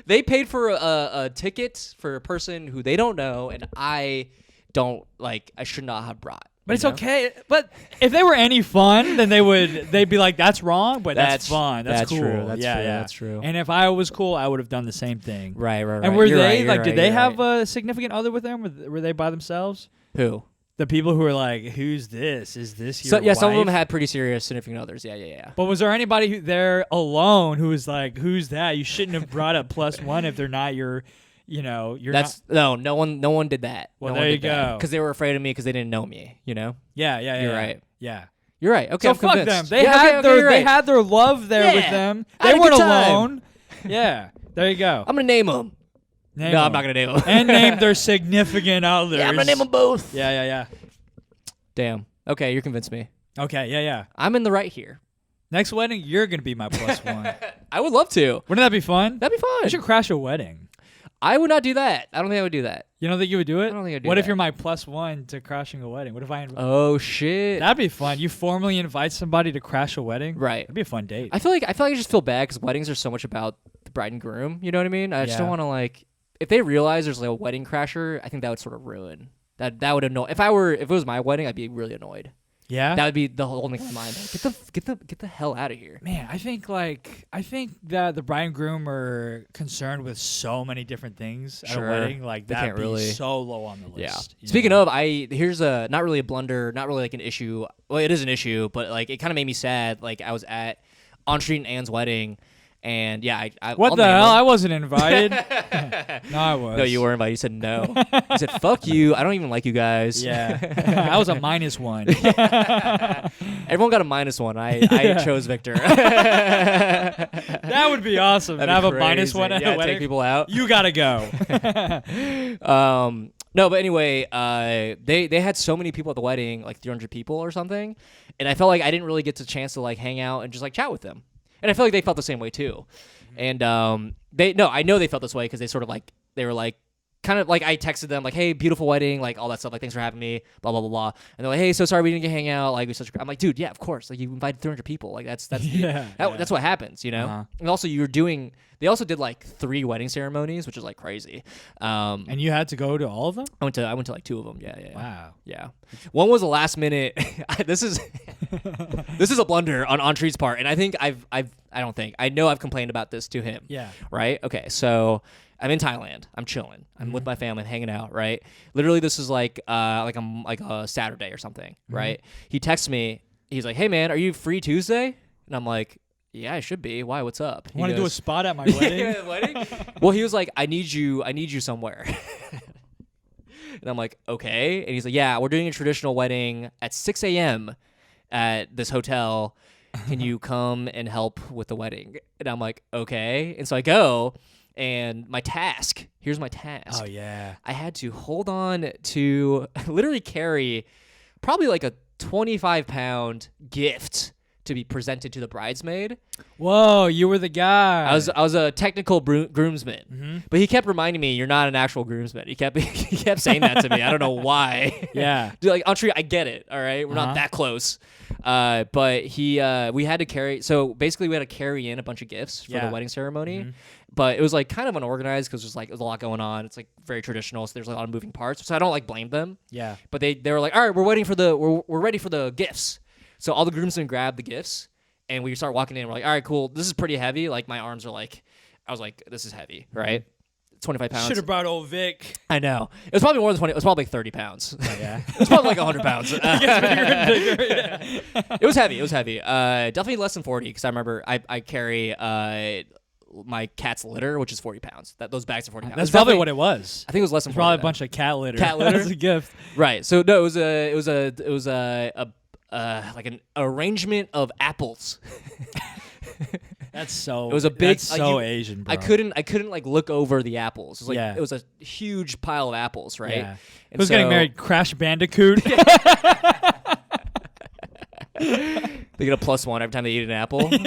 They paid for a ticket for a person who they don't know, and I should not have brought. But it's okay. But if they were any fun, then they'd be like, that's wrong, but that's fun. That's cool. True. That's true. And if I was cool, I would have done the same thing. Right. And were did they have a significant other with them? Were they by themselves? Who? The people who were like, who's this? Is this your wife? Some of them had pretty serious significant others. Yeah. But was there anybody there alone who was like, who's that? You shouldn't have brought up plus one if they're not your... No one did that. Well, there you go. Because they were afraid of me because they didn't know me. Yeah. You're right. Yeah. You're right. Okay, so I'm fuck convinced. them. They had their love there with them. They weren't alone. Yeah. There you go. I'm gonna name them. I'm not gonna name them. And name their significant others. Yeah, I'm gonna name them both. Yeah. Damn. Okay, you convinced me. Okay. Yeah. I'm in the right here. Next wedding, you're gonna be my plus one. I would love to. Wouldn't that be fun? That'd be fun. We should crash a wedding. I would not do that. I don't think I would do that. You don't think you would do it? I don't think I'd do What that. if you're my plus one to crashing a wedding? What if I... Oh, shit. That'd be fun. You formally invite somebody to crash a wedding? Right. That'd be a fun date. I feel like I just feel bad because weddings are so much about the bride and groom. You know what I mean? I just don't want to like... If they realize there's like a wedding crasher, I think that would sort of ruin. That would annoy... If it was my wedding, I'd be really annoyed. Yeah, That would be the whole thing in my mind. Like, get the hell out of here. man. I think that the bride and groom are concerned with so many different things at a wedding. Like They that'd can't be really- so low on the Yeah. list. you Speaking know? of, here's a not really a blunder, not really like an issue. Well, it is an issue, but like it kind of made me sad. Like I was at On Street and Anne's wedding, and yeah, What I'll the name hell? them. I wasn't invited. No, I was. No, you were invited. You said no. You said fuck you. I don't even like you guys. Yeah, I was a -1. Everyone got a -1. I chose Victor. That would be awesome. That'd to have be a crazy. -1 at Yeah, a wedding. take people out. You gotta go. No, but anyway, they had so many people at the wedding, like 300 people or something, and I felt like I didn't really get the chance to like hang out and just like chat with them, and I feel like they felt the same way too, and I know they felt this way because they were like kind of like I texted them like, hey, beautiful wedding, like all that stuff, like thanks for having me, blah blah blah blah, and they're like, hey, so sorry we didn't get to hang out, like I'm like, dude, yeah, of course, like you invited 300 people, like that's that's what happens, you know. Uh-huh. And also they also did like 3 wedding ceremonies, which is like crazy. And you had to go to all of them? I went to like 2 of them. Yeah. Wow. Yeah. One was a last minute. This is a blunder on Tree's part, and I think I know I've complained about this to him. Yeah. Right. Okay. So I'm in Thailand. I'm chilling. I'm with my family, hanging out. Right. Literally, this is like a Saturday or something. Right. He texts me. He's like, "Hey man, are you free Tuesday?" And I'm like, yeah, I should be. Why? What's up? Want to do a spot at my wedding? Yeah, wedding? Well, he was like, I need you somewhere. And I'm like, okay. And he's like, yeah, we're doing a traditional wedding at 6 a.m. at this hotel. Can you come and help with the wedding? And I'm like, okay. And so I go, and here's my task. Oh, yeah. I had to hold on to literally carry probably like a 25-pound gift to be presented to the bridesmaid. Whoa, you were the guy. I was a technical groomsman, but he kept reminding me, "You're not an actual groomsman." He kept saying that to me. I don't know why. Yeah. Dude, like Audrey, I get it. All right, we're not that close. But we had to carry. So basically, we had to carry in a bunch of gifts for the wedding ceremony. But it was like kind of unorganized because there's a lot going on. It's like very traditional, so there's a lot of moving parts. So I don't like blame them. Yeah. But they were like, "All right, we're ready for the gifts." So all the groomsmen grabbed the gifts, and we start walking in. We're like, all right, cool. This is pretty heavy. Like my arms are like, I was like, this is heavy, right? 25 pounds. Should have brought old Vic. I know. It was probably more than 20. It was probably like 30 pounds. Oh, yeah. It was probably like 100 pounds. It gets bigger and bigger. Yeah. It was heavy. It was heavy. Definitely less than 40 because I remember I carry my cat's litter, which is 40 pounds. Those bags are 40 pounds. That's probably what it was. I think it was less than 40. Probably a bunch of cat litter. Cat litter? As a gift. Right. So no, it was like an arrangement of apples. That's so. It was a big. That's so Asian, bro. I couldn't like look over the apples. It was like Yeah. it was a huge pile of apples, right? Yeah. And Who's getting so- married? Crash Bandicoot. They get a +1 every time they eat an apple. Bling.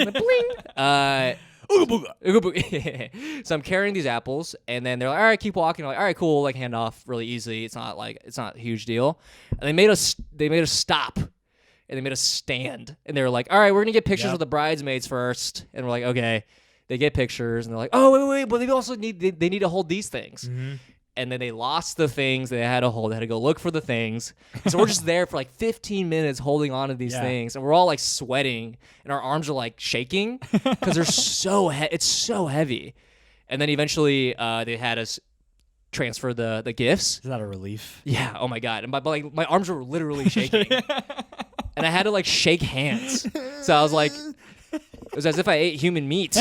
Ooga booga. So I'm carrying these apples, and then they're like, all right, keep walking. I'm like, all right, cool, like hand off really easily. It's not a huge deal. And they made us stop, and they made us stand. And they were like, all right, we're gonna get pictures with the bridesmaids first. And we're like, okay. They get pictures, and they're like, oh wait, but they also need to hold these things. And then they lost the things they had to hold. They had to go look for the things. So we're just there for like 15 minutes holding on to these things. And we're all like sweating. And our arms are like shaking because they're it's so heavy. And then eventually they had us transfer the gifts. Is that a relief? Yeah. Oh my God. And my arms were literally shaking. And I had to like shake hands. So I was like, it was as if I ate human meat.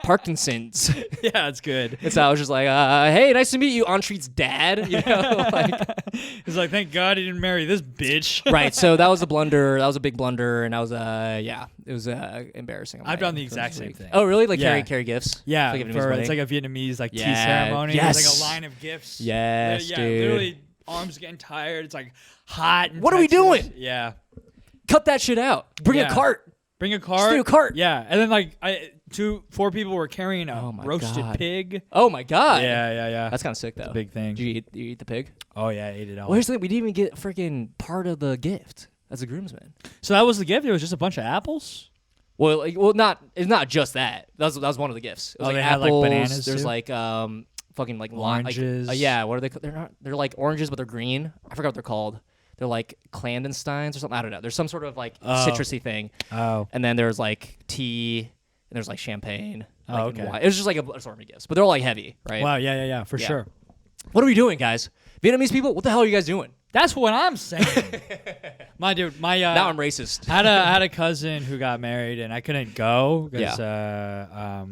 Parkinson's. Yeah, it's good. And so I was just like, hey, nice to meet you, Entreat's dad. You know, like, He's like, thank God he didn't marry this bitch. right. So that was a blunder. That was a big blunder, and I was it was embarrassing. I've done the exact same thing. Oh, really? Like carry gifts? Yeah, like it's like a Vietnamese like tea Yeah, ceremony. yes. It's like a line of gifts. Yes, yeah, dude. literally arms getting tired. It's like hot. What are we doing? Yeah. Cut that shit out. Bring a cart. Bring a cart. Just do a cart. Yeah, and then like 4 people were carrying a my roasted God. pig. Oh my God. Yeah. That's kind of sick though. Big thing. Did you eat the pig? Oh yeah, I ate it all. Well, here's the thing. We didn't even get freaking part of the gift as a groomsman. So that was the gift. It was just a bunch of apples. Well, it's not just that. That was one of the gifts. It was they apples. had like bananas. There's too? like fucking like Oranges. yeah, what are they? They're like oranges, but they're green. I forgot what they're called. they're like clandestines or something. I don't know. There's some sort of like citrusy thing. Oh. And then there's like tea, and there's like champagne. Oh, like, okay. wine. It was just like a assortment of gifts, but they're all like heavy, right? Wow. Yeah. For sure. What are we doing, guys? Vietnamese people, what the hell are you guys doing? That's what I'm saying. My now I'm racist. I had a cousin who got married, and I couldn't go because I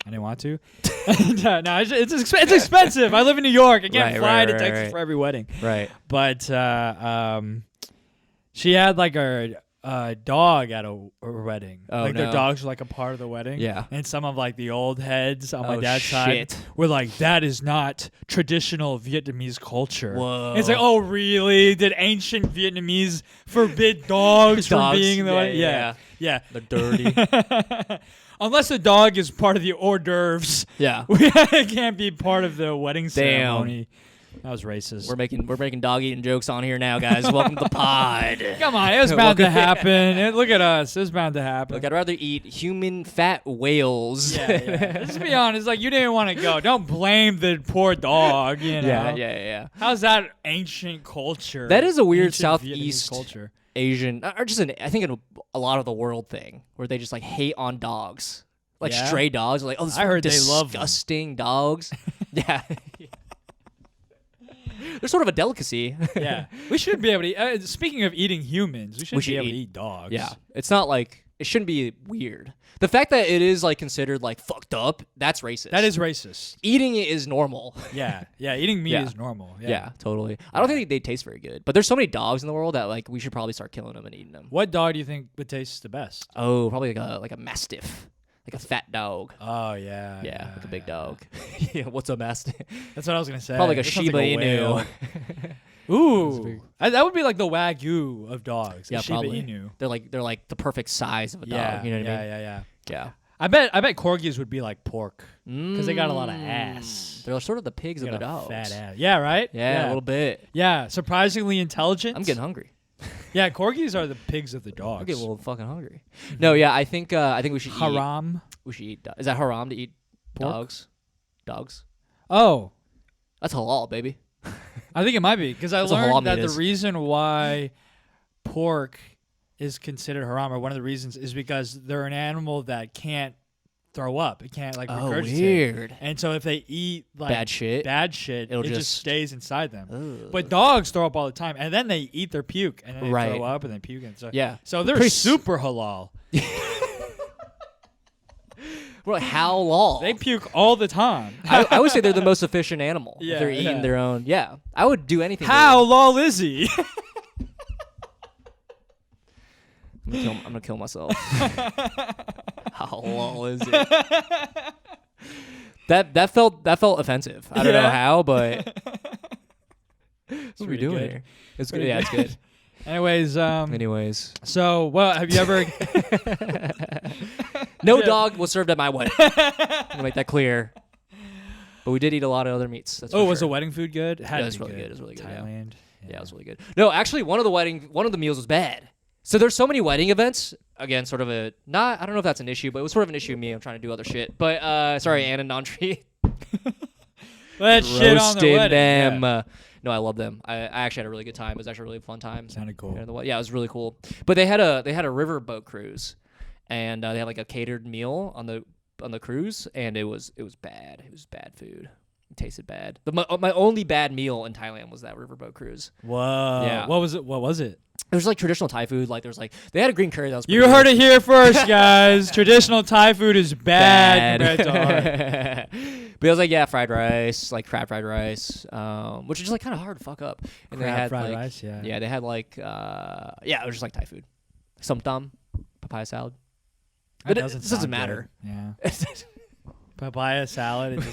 didn't want to. No, it's expensive. I live in New York. I can't fly to Texas for every wedding. Right. But she had like a dog at a wedding. Oh, like their dogs were like a part of the wedding. Yeah. And some of like the old heads on my dad's side were like, that is not traditional Vietnamese culture. Whoa. And it's like, oh really? Did ancient Vietnamese forbid dogs from being in the wedding? Yeah. They're dirty. Unless the dog is part of the hors d'oeuvres. Yeah. It can't be part of the wedding ceremony. That was racist. We're making dog eating jokes on here now, guys. Welcome to the pod. Come on, it was bound to happen. Look at us. It was bound to happen. Look, I'd rather eat human fat whales. Yeah. Let's be honest. Like, you didn't want to go. Don't blame the poor dog, you know? Yeah. How's that ancient culture? That is a weird ancient Southeast Vietnamese culture. Asian, or just I think in a lot of the world thing, where they just like hate on dogs. Like stray dogs. Like, oh, this I heard disgusting dogs. Yeah. They're sort of a delicacy. Yeah. We should be able to speaking of eating humans, we should be able to eat dogs. Yeah. It's not like, it shouldn't be weird. The fact that it is like considered like fucked up, that's racist. That is racist. Eating it is normal. Yeah. Eating meat is normal. Yeah, totally. I don't think they taste very good. But there's so many dogs in the world that like we should probably start killing them and eating them. What dog do you think would taste the best? Oh, probably like a mastiff. Like a fat dog. Oh, yeah. Yeah, like a big dog. Yeah, what's a mastiff? That's what I was going to say. Probably like a Shiba Inu. Ooh. That would be like the Wagyu of dogs. Yeah, Shiba probably. Inu. They're like the perfect size of a dog. You know what I mean? Yeah. I bet corgis would be like pork because they got a lot of ass. They're sort of the pigs of the dogs. Fat ass. Yeah, right? Yeah, a little bit. Yeah, surprisingly intelligent. I'm getting hungry. Yeah, corgis are the pigs of the dogs. I'm getting a little fucking hungry. No, yeah, I think we should haram. We should eat. Is that haram to eat pork? Dogs. Oh, that's halal, baby. I think it might be because I learned that the reason why pork is considered haram, or one of the reasons, is because they're an animal that can't throw up. It can't like regurgitate. Weird. And so if they eat like bad shit, it just stays inside them. Ugh. But dogs throw up all the time, and then they eat their puke, and then they throw up and then puke, and so they're super halal. We're like, how long? They puke all the time. I would say they're the most efficient animal. If they're eating their own. Yeah, I would do anything. How lol is he? I'm gonna kill myself. How lol is it? That felt offensive. I don't know how, but what are we doing here? It's good. Yeah, it's good. Anyways. So, well, have you ever? No dog was served at my wedding. I'm gonna make that clear. But we did eat a lot of other meats. That's was the wedding food good? It was really good. It was really good. Thailand. Yeah, it was really good. No, actually, one of the meals was bad. So there's so many wedding events. Again, sort of I don't know if that's an issue, but it was sort of an issue of me. I'm trying to do other shit. But sorry, Ann and Nantri. That shit on the wedding. Them. Yeah. No, I love them. I actually had a really good time. It was actually a really fun time. Sounded cool. Yeah, it was really cool. But they had a riverboat cruise, and they had like a catered meal on the cruise, and it was bad. It was bad food. It tasted bad. My only bad meal in Thailand was that riverboat cruise. Whoa. Yeah. What was it? It was like traditional Thai food. Like they had a green curry that was. You heard it here first, guys. Traditional Thai food is bad compared to ours. But it was like fried rice, like crab fried rice, which is just like kind of hard to fuck up. And crab they had fried rice, yeah. Yeah, they had like it was just like Thai food, somtam, papaya salad. But it doesn't matter. Good. Yeah. Papaya salad.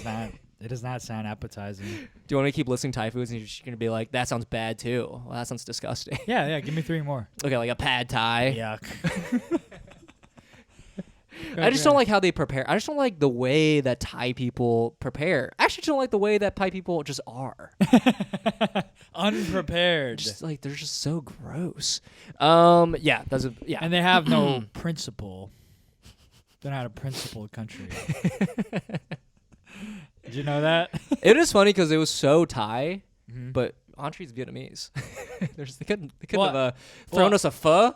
It does not sound appetizing. Do you want me to keep listing Thai foods and you're just going to be like, that sounds bad too? Well, that sounds disgusting. Yeah, give me 3 more. Okay, like a pad Thai. Yuck. I just don't like how they prepare. I just don't like the way that Thai people prepare. I actually don't like the way that Thai people just are. Unprepared. Just like they're just so gross. And they have no principle. They're not a principled country. Did you know that? It is funny because it was so Thai, but Entree's Vietnamese. They couldn't have thrown us a pho.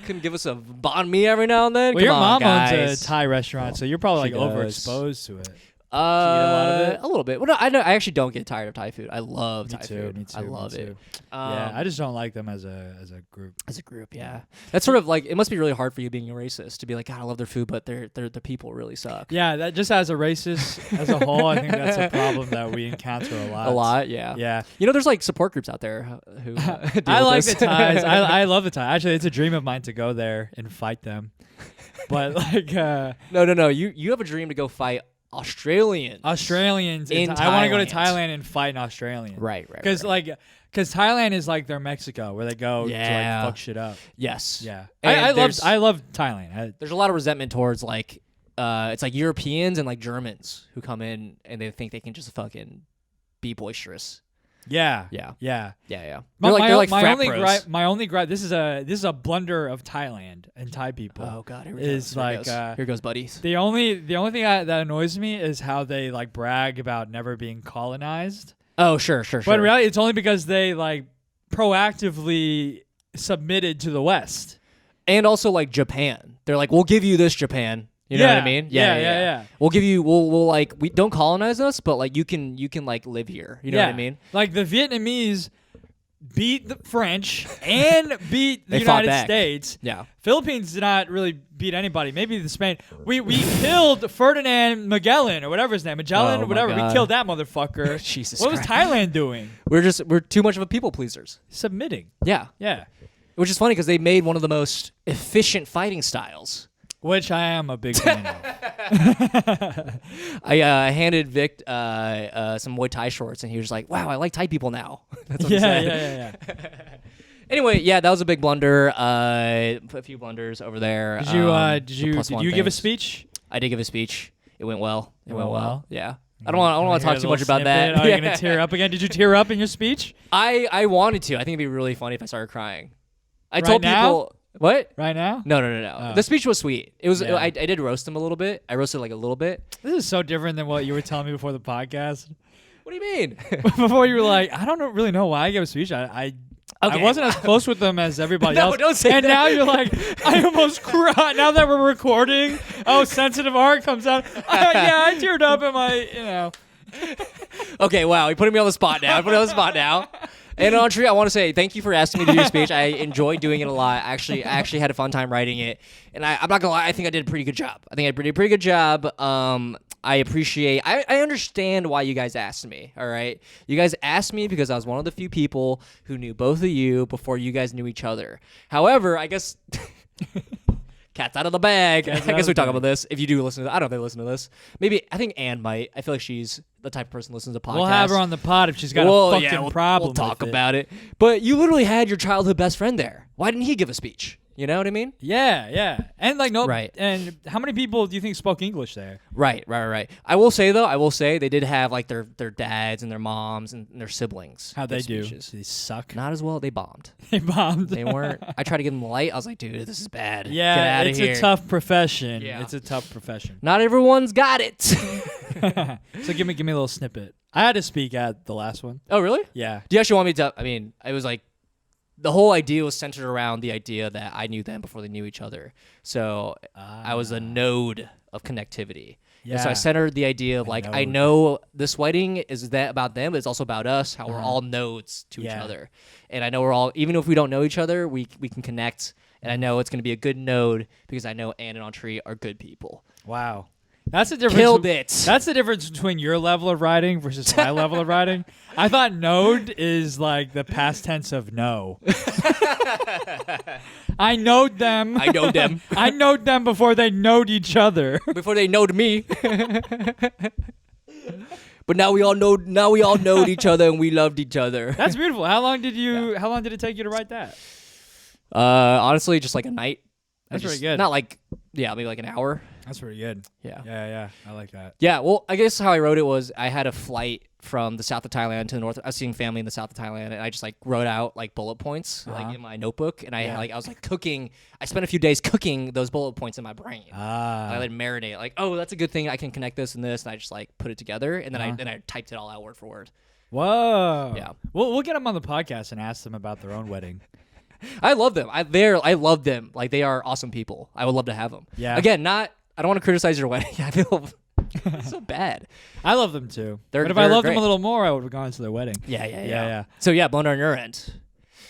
Couldn't give us a banh mi every now and then. Well, your mom owns guys. a Thai restaurant, so you're probably She like does. overexposed to it. A lot of it? A little bit. Well, no, I actually don't get tired of Thai food. I love Thai food. Me too. I love it. Yeah, I just don't like them as a group. As a group, yeah. That's sort of like, it must be really hard for you being a racist to be like, God, I love their food, but the people really suck. Yeah, that just as a racist as a whole, I think that's a problem that we encounter a lot. A lot, yeah. Yeah. You know, there's like support groups out there who I like this. the Thais. I love the Thai. Actually, it's a dream of mine to go there and fight them. But like, no. You have a dream to go fight Australians. In I want to go to Thailand and fight an Australian. Right. Because Thailand is like their Mexico, where they go to like fuck shit up. Yes. Yeah. And I love Thailand. There's a lot of resentment towards like it's like Europeans and like Germans who come in and they think they can just fucking be boisterous. Yeah. They're My like frat bros. my only gripe. This is a blunder of Thailand and Thai people. Oh God, here we is go. like here goes buddies. the only thing that annoys me is how they like brag about never being colonized. Oh sure. But in reality, it's only because they like proactively submitted to the West. And also like Japan. They're like, we'll give you this, Japan. You know what I mean? Yeah. We'll give you. We'll like. We don't colonize us, but like you can like live here. You know what I mean? Like the Vietnamese beat the French and beat the They fought United back. States. Yeah. Philippines did not really beat anybody. Maybe the Spain. We killed Ferdinand Magellan or whatever his name, Magellan, Oh, my whatever. We God. killed that motherfucker. Jesus What was Christ. Thailand doing? We're too much of a people pleasers. Submitting. Yeah. Yeah. Which is funny because they made one of the most efficient fighting styles. Which I am a big fan of. I handed Vic some Muay Thai shorts, and he was like, "Wow, I like Thai people now." That's what he said. Yeah. Anyway, yeah, that was a big blunder. A few blunders over there. Did you give a speech? I did give a speech. It went well. It went well? Yeah. I don't want to talk too much about that. Are you gonna tear up again? Did you tear up in your speech? I wanted to. I think it'd be really funny if I started crying. I Right told now? people what? Right now? No. Oh. The speech was sweet. It was. Yeah. I did roast him a little bit. I roasted like a little bit. This is so different than what you were telling me before the podcast. What do you mean? Before you were like, I don't really know why I gave a speech. I wasn't as close with them as everybody No, else. don't say and that. now you're like, I almost cried. Now that we're recording, sensitive art comes out. I teared up in my, Okay, wow. You're putting me on the spot now. And Audrey, I want to say thank you for asking me to do your speech. I enjoyed doing it a lot. I actually had a fun time writing it. And I'm not going to lie, I think I did a pretty good job. I did a pretty good job. I understand why you guys asked me, all right? You guys asked me because I was one of the few people who knew both of you before you guys knew each other. However, I guess... Cat's out of the bag. I guess we talk about this. If you do listen to this, I don't know if they listen to this. Maybe, I think Ann might. I feel like she's the type of person who listens to podcasts. We'll have her on the pod if she's got a fucking problem. We'll talk with it. about it. But you literally had your childhood best friend there. Why didn't he give a speech? You know what I mean? Yeah. And like Right. And how many people do you think spoke English there? Right. I will say they did have like their dads and their moms and their siblings. How'd they give do? speeches. They suck. Not as well. They bombed. They bombed. They weren't. I tried to give them the light. I was like, dude, this is bad. Yeah, Get out it's of here. a tough profession. Yeah. It's a tough profession. Not everyone's got it. So give me a little snippet. I had to speak at the last one. Oh, really? Yeah. Do you actually want me to? I mean, it was like the whole idea was centered around the idea that I knew them before they knew each other. So I was a node of connectivity. Yeah. And so I centered the idea of like, I know this wedding is that about them, but it's also about us, how we're all nodes to each other. And I know we're all, even if we don't know each other, we can connect. And I know it's going to be a good node because I know Ann and Entree are good people. Wow. That's the difference. Killed it. That's the difference between your level of writing versus my level of writing. I thought node is like the past tense of no. I knowed them. I know them. I knowed them before they knowed each other. Before they knowed me. But now we all knowed each other and we loved each other. That's beautiful. How long did it take you to write that? Honestly, just like a night. That's pretty good. Not like, maybe like an hour. That's pretty good. Yeah. Yeah. I like that. Yeah, well, I guess how I wrote it was I had a flight from the south of Thailand to the north. I was seeing family in the south of Thailand, and I just like wrote out like bullet points like in my notebook, and I was like cooking. I spent a few days cooking those bullet points in my brain. I let it marinate. Like, oh, that's a good thing. I can connect this and this, and I just like put it together, and then I typed it all out word for word. Whoa. Yeah. We'll get them on the podcast and ask them about their own wedding. I love them. I love them. Like, they are awesome people. I would love to have them. Yeah. Again, I don't want to criticize your wedding. I feel so bad. I love them too. But if I loved them a little more, I would have gone to their wedding. Yeah. So yeah, Blunder on your end.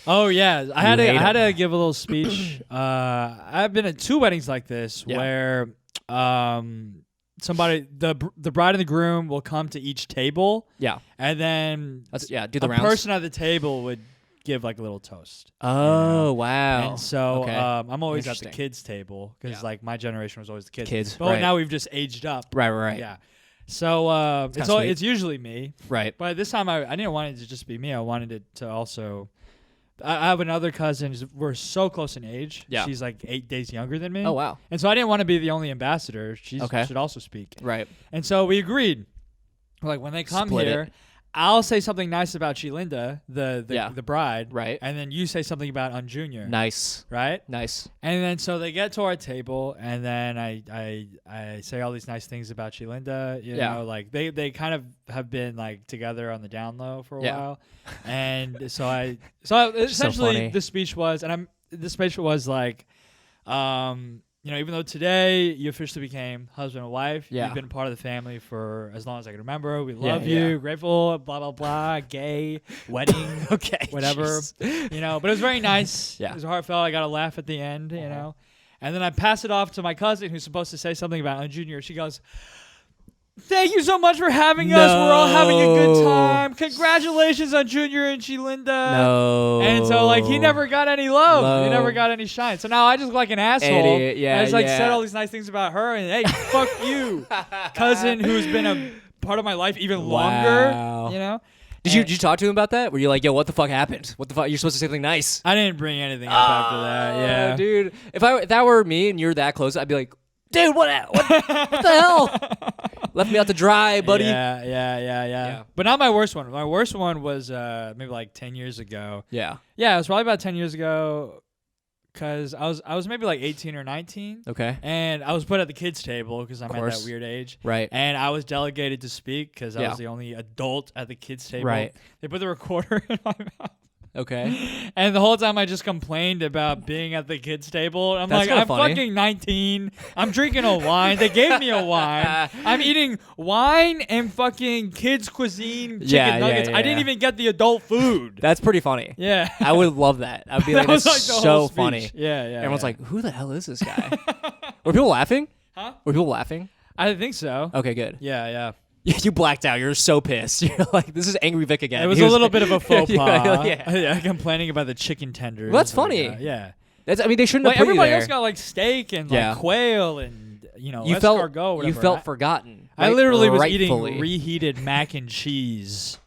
Oh yeah, I had to give a little speech. I've been at 2 weddings like this where somebody, the bride and the groom will come to each table. Yeah. And then do the rounds. Person at the table would give like a little toast. Oh, wow. And so I'm always at the kids' table because like my generation was always the kids. But now we've just aged up. Right. Yeah. So it's usually me. Right. But this time I didn't want it to just be me. I wanted it to also. I have another cousin. We're so close in age. Yeah. She's like 8 days younger than me. Oh, wow. And so I didn't want to be the only ambassador. She should also speak. Right. And so we agreed. Like, when they come here, I'll say something nice about Chilinda, the bride. Right. And then you say something about Junior. Nice. Right? Nice. And then so they get to our table, and then I say all these nice things about Chilinda. You know, like they kind of have been like together on the down low for a while. And so essentially the speech was, like, you know, even though today you officially became husband and wife, you've been part of the family for as long as I can remember. We love you, grateful, blah, blah, blah, gay, wedding, whatever. You know, but it was very nice. It was heartfelt. I got a laugh at the end, you know. And then I pass it off to my cousin who's supposed to say something about Junior. She goes, "Thank you so much for having us. We're all having a good time. Congratulations on Junior and Chilinda." No. And so, like, he never got any love. He never got any shine. So now I just look like an asshole. Idiot. Yeah, I just, said all these nice things about her. And, hey, fuck you, cousin who's been a part of my life even longer, you know? Did you talk to him about that? Were you like, yo, what the fuck happened? What the fuck? You're supposed to say something nice. I didn't bring anything up after that. Yeah. Dude. If that were me and you're that close, I'd be like, dude, what the hell? Left me out to dry, buddy. Yeah. But not my worst one. My worst one was maybe like 10 years ago. Yeah. Yeah, it was probably about 10 years ago because I was maybe like 18 or 19. Okay. And I was put at the kids' table because I'm at that weird age. Right. And I was delegated to speak because I was the only adult at the kids' table. Right. They put the recorder in my mouth. Okay. And the whole time I just complained about being at the kids' table. I'm That's like, I'm funny. fucking 19. I'm drinking a wine. They gave me a wine. I'm eating wine and fucking kids' cuisine chicken nuggets. I didn't even get the adult food. That's pretty funny. Yeah. I would love that. I'd be like, that's like so funny. Yeah. Everyone's like, who the hell is this guy? Were people laughing? Huh? Were people laughing? I think so. Okay, good. Yeah. You blacked out. You're so pissed. You're like, this is Angry Vic again. It was a little bit of a faux pas. Yeah. Complaining about the chicken tenders. Well, that's funny. Yeah. I mean, they shouldn't have put you there. Everybody else got like steak and like quail and escargot. Whatever. You felt forgotten. I literally was Rightfully. eating reheated mac and cheese.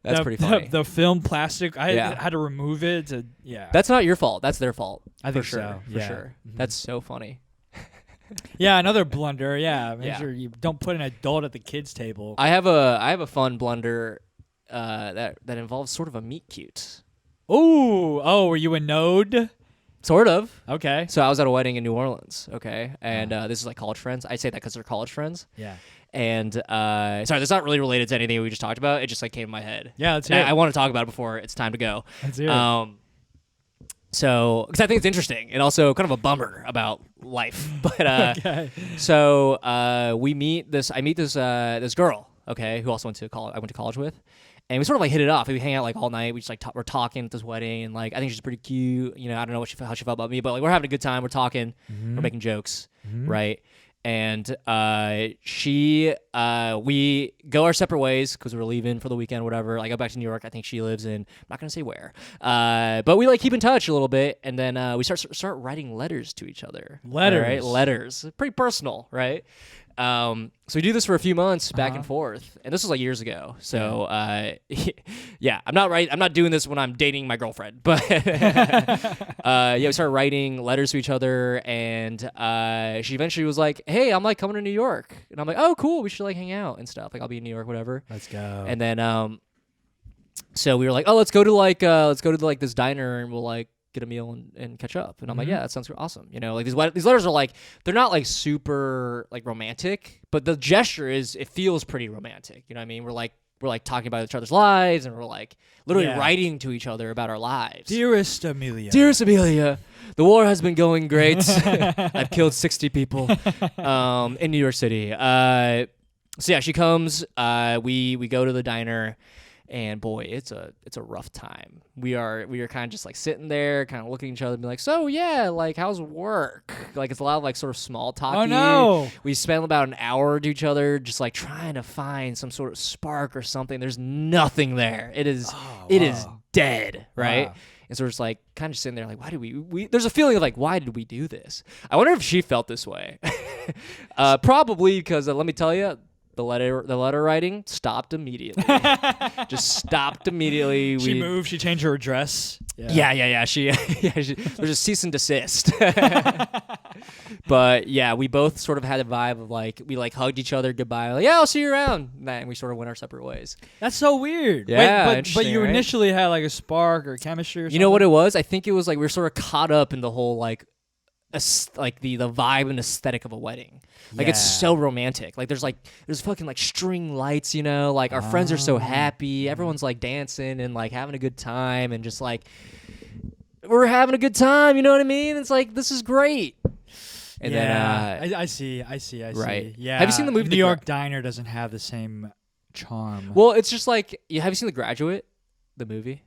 That's pretty funny. The film plastic, I had to remove it. That's not your fault. That's their fault. I think so. For yeah. sure. That's so funny. Yeah, another blunder. Yeah, make sure you don't put an adult at the kids' table. I have a fun blunder that involves sort of a meet cute. Oh, were you a node? Sort of. Okay. So I was at a wedding in New Orleans. Okay, and this is like college friends. I say that because they're college friends. Yeah. And sorry, that's not really related to anything we just talked about. It just like came to my head. Yeah, let's hear it. I want to talk about it before it's time to go. Let's hear it. So, because I think it's interesting and also kind of a bummer about life. But okay. So I meet this girl, okay, who also went to college. I went to college with, and we sort of like hit it off. We hang out like all night. We just like we're talking at this wedding, and like I think she's pretty cute. You know, I don't know how she felt about me, but like we're having a good time. We're talking, we're making jokes, right? And we go our separate ways because we're leaving for the weekend, whatever. I go back to New York. I think she lives in, I'm not going to say where. But we like keep in touch a little bit. And then we start writing letters to each other. Letters. Right? Letters. Pretty personal, right? So we do this for a few months back and forth, and this was like years ago. So yeah, I'm not doing this when I'm dating my girlfriend, but we started writing letters to each other, and she eventually was like, "Hey, I'm like coming to New York," and I'm like, "Oh, cool, we should like hang out and stuff. Like I'll be in New York, whatever." Let's go. And then so we were like, "Oh, let's go to this diner, and we'll like get a meal and catch up." And I'm like, yeah, that sounds awesome. You know, like these letters are like, they're not like super like romantic, but the gesture it feels pretty romantic. You know what I mean? We're like we're like talking about each other's lives, and we're like literally writing to each other about our lives. Dearest Amelia. Dearest Amelia, the war has been going great. I've killed 60 people in New York City. So yeah, she comes. We go to the diner, and boy, it's a rough time. We are kind of just like sitting there, kind of looking at each other, and be like, so yeah, like how's work? Like it's a lot of like sort of small talk. Oh no! We spent about an hour to each other, just like trying to find some sort of spark or something. There's nothing there. It is dead, right? Wow. And so we're just like kind of sitting there like, why did we there's a feeling of like, why did we do this? I wonder if she felt this way. Probably because let me tell you, the letter writing stopped immediately. Just stopped immediately. She moved. She changed her address. Yeah. She there's a cease and desist. But yeah, we both sort of had a vibe of like we like hugged each other goodbye. Like, yeah, I'll see you around. And we sort of went our separate ways. That's so weird. Yeah, but you initially had like a spark or chemistry or something. You know what it was? I think it was like we were sort of caught up in the whole like the vibe and aesthetic of a wedding. Like it's so romantic. Like there's fucking like string lights, you know, like our friends are so happy, everyone's like dancing and like having a good time, and just like we're having a good time, you know what I mean? It's like, this is great. And then I see. Right. Yeah. Have you seen the movie New York Diner doesn't have the same charm. Well, it's just like, have you seen The Graduate, the movie?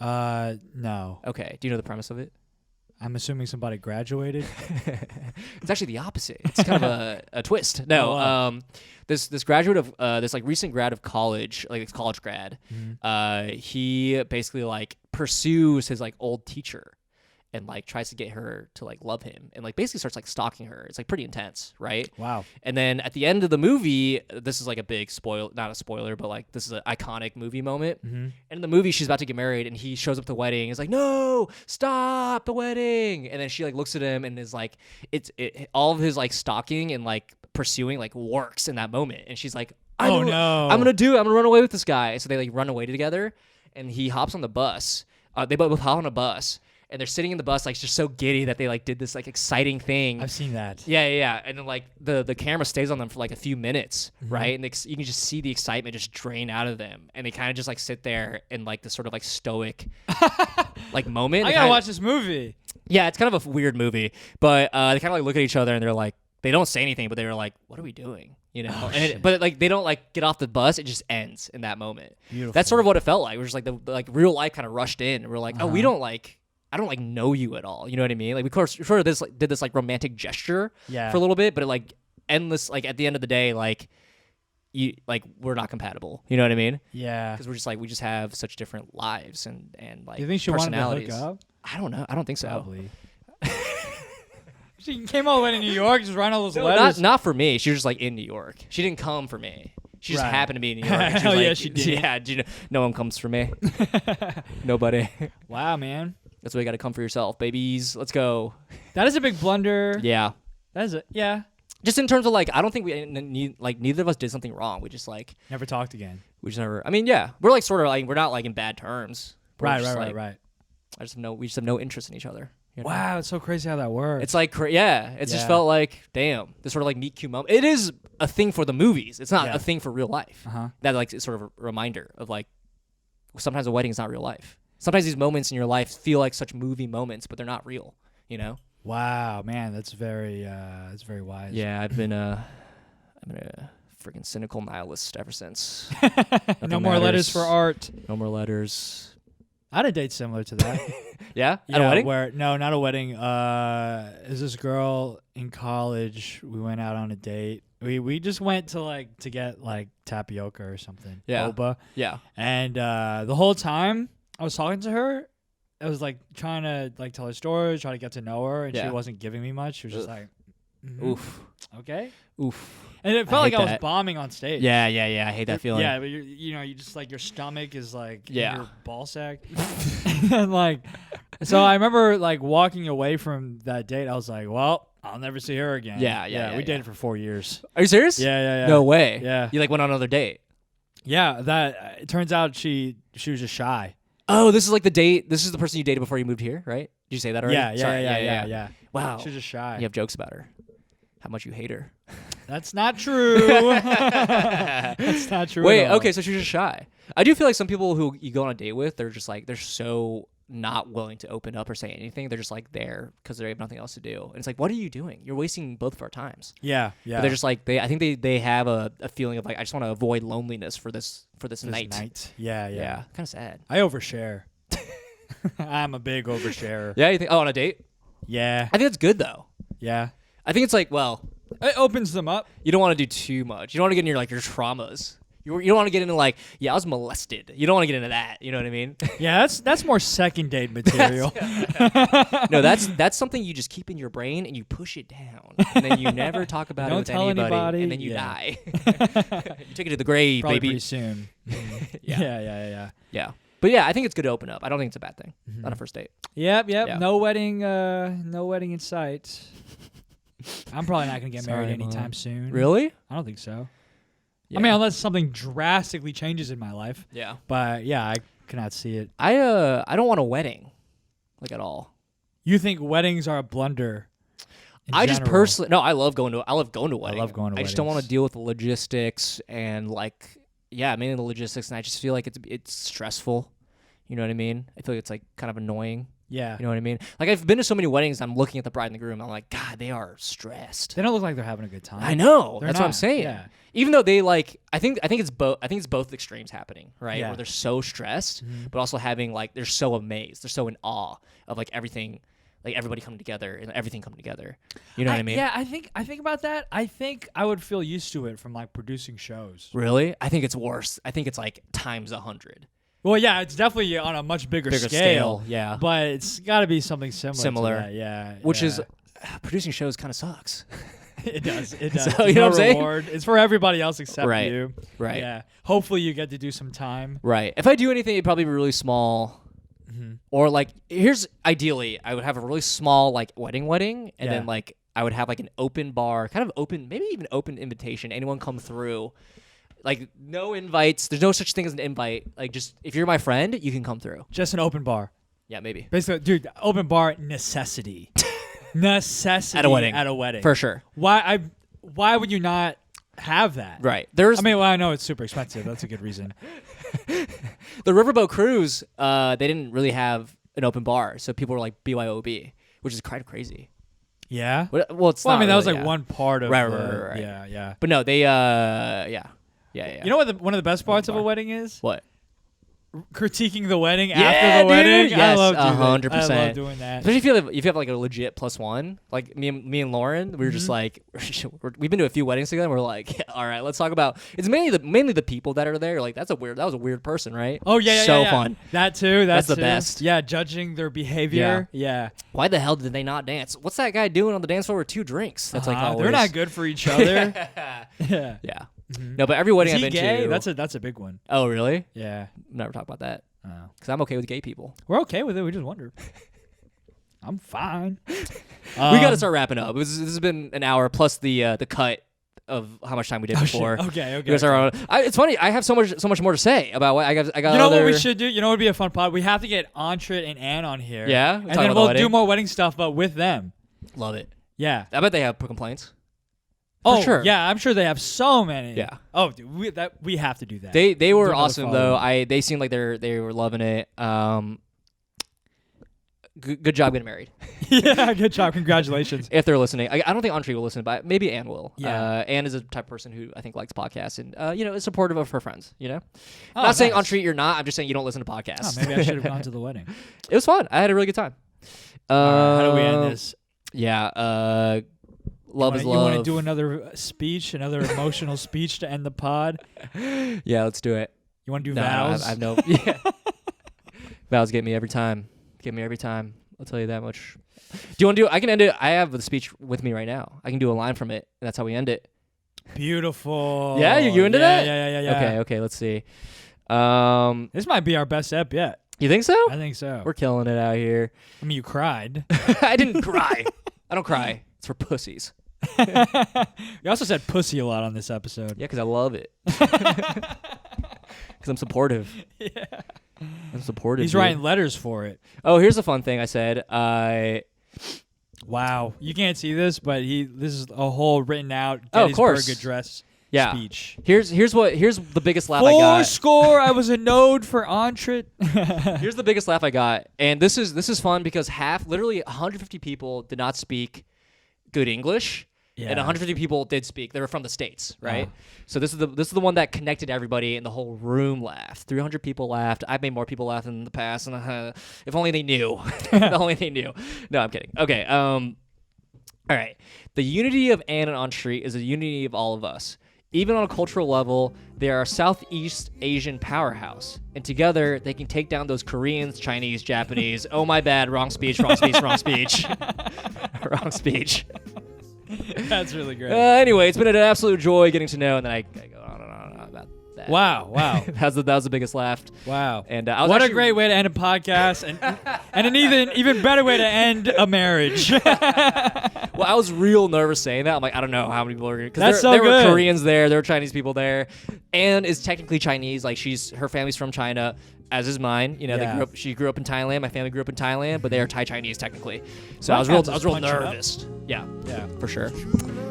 No. Okay. Do you know the premise of it? I'm assuming somebody graduated. It's actually the opposite. It's kind of a twist. No, this graduate of this like recent grad of college, like a college grad, he basically like pursues his like old teacher, and like tries to get her to like love him, and like basically starts like stalking her. It's like pretty intense, right? Wow. And then at the end of the movie, this is like a big not a spoiler, but like this is an iconic movie moment. Mm-hmm. And in the movie, she's about to get married, and he shows up at the wedding. He's like, "No, stop the wedding!" And then she like looks at him and is like, all of his like stalking and like pursuing like works in that moment. And she's like, I'm gonna run away with this guy. So they like run away together, and he hops on the bus. They both hop on a bus. And they're sitting in the bus, like, just so giddy that they, like, did this, like, exciting thing. I've seen that. Yeah. And then, like, the camera stays on them for, like, a few minutes, right? And you can just see the excitement just drain out of them. And they kind of just, like, sit there in, like, this sort of, like, stoic, like, moment. I gotta watch this movie. Yeah, it's kind of a weird movie. But they kind of, like, look at each other, and they're, like, they don't say anything, but they were like, what are we doing? You know? But, like, they don't, like, get off the bus. It just ends in that moment. Beautiful. That's sort of what it felt like. It was just, like, the real life kind of rushed in. And we're like, I don't like know you at all. You know what I mean? Like, we sort of did this like romantic gesture for a little bit, but it like endless. Like at the end of the day, like we're not compatible. You know what I mean? Yeah. Because we're just like we just have such different lives and like you think she personalities. Wanted to hook up? I don't know. I don't think so. Probably. She came all the way to New York, just writing all those letters. Not for me. She was just like in New York. She didn't come for me. She just happened to be in New York. Hell yeah, she did. Yeah, no one comes for me. Nobody. Wow, man. That's why you got to come for yourself, babies. Let's go. That is a big blunder. Yeah. That is it. Yeah. Just in terms of like, I don't think neither of us did something wrong. We just like never talked again. We just never. I mean, yeah, we're like sort of like we're not like in bad terms. Right. We just have no interest in each other. You know? Wow, it's so crazy how that works. It's like just felt like damn, this sort of like meet cute moment. It is a thing for the movies. It's not a thing for real life. That like is sort of a reminder of like sometimes a wedding is not real life. Sometimes these moments in your life feel like such movie moments, but they're not real, you know? Wow, man, that's very wise. Yeah, I've been a freaking cynical nihilist ever since. No more letters for art. No more letters. I had a date similar to that. Yeah? At a wedding? No, not a wedding. Is this girl in college? We went out on a date. We just went to get like tapioca or something. Yeah. Boba. Yeah. And the whole time I was talking to her, I was like trying to like tell her stories, trying to get to know her, and she wasn't giving me much. She was just like, oof. Okay. Oof. And it felt like I was bombing on stage. Yeah. I hate that feeling. Yeah, but you just like your stomach is like in your ball sack. And like, so I remember like walking away from that date. I was like, well, I'll never see her again. Yeah. We dated for 4 years. Are you serious? Yeah. No way. Yeah. You like went on another date? Yeah. That it turns out she was just shy. Oh, this is like the date. This is the person you dated before you moved here, right? Did you say that already? Yeah. Wow. She was just shy. You have jokes about her. How much you hate her. That's not true. That's not true. Wait, at all. okay, so she's just shy. I do feel like some people who you go on a date with, they're just like, they're so not willing to open up or say anything. They're just like there because they have nothing else to do. And it's like, what are you doing? You're wasting both of our times. Yeah. But they're just like, I think they have a feeling of like, I just want to avoid loneliness for this night. Yeah. Kind of sad. I overshare. I'm a big oversharer. Yeah, you think? Oh, on a date? Yeah. I think that's good though. Yeah. I think it's like, well, it opens them up. you don't want to do too much. You don't want to get into your traumas. You don't want to get into like, yeah, I was molested. You don't want to get into that. You know what I mean? Yeah, that's more second date material. No, that's something you just keep in your brain and you push it down, and then you never talk about it with anybody, and then you die. You take it to the grave, Probably baby. pretty soon. Yeah. But yeah, I think it's good to open up. I don't think it's a bad thing on a first date. Yep. Yeah. No wedding in sight. I'm probably not gonna get married anytime soon. Really? I don't think so. Yeah. I mean, unless something drastically changes in my life. Yeah. But yeah, I cannot see it. I don't want a wedding, like at all. You think weddings are a blunder? I just personally I love going to weddings. I love going to I just don't want to deal with the logistics and mainly the logistics, and I just feel like it's stressful. You know what I mean? I feel like it's like kind of annoying. Yeah. You know what I mean? Like I've been to so many weddings, I'm looking at the bride and the groom, I'm like, God, they are stressed. They don't look like they're having a good time. I know. They're That's not. what I'm saying. Yeah. Even though they I think it's both extremes happening, right? Yeah. Where they're so stressed, but also having they're so amazed, they're so in awe of everything, like everybody coming together and everything coming together. You know what I mean? Yeah, I think about that. I think I would feel used to it from producing shows. Really? I think it's worse. I think it's times 100. Well, yeah, it's definitely on a much bigger scale. Yeah. But it's got to be something similar. To that. Yeah. Which is producing shows kind of sucks. It does. It does. So, you know what I'm saying? It's for everybody else except right. you. Right. Yeah. Hopefully you get to do some time. Right. If I do anything, it'd probably be really small. Mm-hmm. Or here's ideally, I would have a really small wedding, and then I would have an open bar, kind of open, maybe even open invitation. Anyone come through. No invites. There's no such thing as an invite. Just if you're my friend, you can come through. Just an open bar. Yeah, maybe. Basically, dude, open bar necessity. Necessity at a wedding. For sure. Why would you not have that? Right. I know it's super expensive. That's a good reason. The Riverboat Cruise, they didn't really have an open bar, so people were BYOB, which is kind of crazy. Yeah. Well, it's not. I mean, that really, was one part of right. Yeah. But no, they Yeah. You know what one of the best parts of a wedding is? What? Critiquing the wedding after the wedding. Yes, I love 100%. I love doing that. Especially if you have a legit +1, me and Lauren, we were just we've been to a few weddings together. And we're all right, let's talk about. It's mainly the people that are there. That was a weird person, right? Oh yeah, so fun. That too. That's the best. Yeah, judging their behavior. Yeah. Why the hell did they not dance? What's that guy doing on the dance floor with 2 drinks? That's always. They're not good for each other. Yeah. Mm-hmm. No, but every wedding I've been gay? to. That's a big one. Oh really? Yeah. Never talk about that. Oh. Because I'm okay with gay people. We're okay with it. We just wondered. I'm fine. We got to start wrapping up. This has been an hour plus the cut of how much time we did before. Okay. It's funny. I have so much more to say about what I got. You know what we should do? You know what would be a fun pod? We have to get Antrit and Ann on here. Yeah, and then we'll do more wedding stuff, but with them. Love it. Yeah. I bet they have complaints. For sure. Yeah, I'm sure they have so many. Yeah. Oh, dude, we have to do that. They were awesome though. They seemed like they were loving it. Good job getting married. Yeah, good job. Congratulations. If they're listening, I don't think Antri will listen, but maybe Ann will. Yeah. Ann is a type of person who I think likes podcasts and is supportive of her friends. Oh, not saying Antri you're not. I'm just saying you don't listen to podcasts. Oh, maybe I should have gone to the wedding. It was fun. I had a really good time. How do we end this? Yeah. Love is love. You want to do another speech, another emotional speech to end the pod? Yeah, let's do it. You want to do vows? I have no. Yeah. Vows get me every time. I'll tell you that much. Do you want to do? I can end it. I have the speech with me right now. I can do a line from it, and that's how we end it. Beautiful. Yeah, you into that? Yeah. Okay. Let's see. This might be our best ep yet. You think so? I think so. We're killing it out here. I mean, you cried. I didn't cry. I don't cry. It's for pussies. You also said pussy a lot on this episode. Yeah, because I love it. Because I'm supportive. Yeah. I'm supportive. He's writing letters for it. Oh, here's a fun thing I said. Wow. You can't see this, but this is a whole written out Oh, of course. Gettysburg Address speech. Here's the biggest laugh I got. 4 score. I was a node for entree. Here's the biggest laugh I got, and this is fun because literally 150 people did not speak good English. Yeah. And 150 people did speak. They were from the States, right? So this is the one that connected everybody, and the whole room laughed. 300 people laughed. I've made more people laugh in the past, and if only they knew. If only they knew. No, I'm kidding. Okay. All right. The unity of Anne and On Street is the unity of all of us. Even on a cultural level, they are a Southeast Asian powerhouse, and together they can take down those Koreans, Chinese, Japanese. Oh my bad, wrong speech, wrong speech, wrong speech, wrong speech. That's really great. Anyway, it's been an absolute joy getting to know, and then I go on and on about that. Wow. that was the biggest laugh. Wow. And what a great way to end a podcast, and an even better way to end a marriage. Well, I was real nervous saying that. I'm like, I don't know how many people are going to. That's so there good. were Koreans there. There were Chinese people there. Anne is technically Chinese. Like her family's from China, as is mine. You know, she grew up in Thailand. My family grew up in Thailand, but they are Thai Chinese technically. So I was real nervous. Yeah, for sure.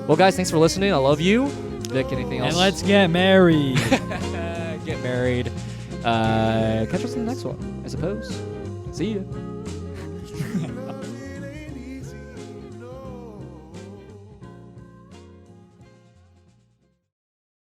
Well, guys, thanks for listening. I love you. Vic, anything else? And let's get married. Get married. Catch us in the next one, I suppose. See ya.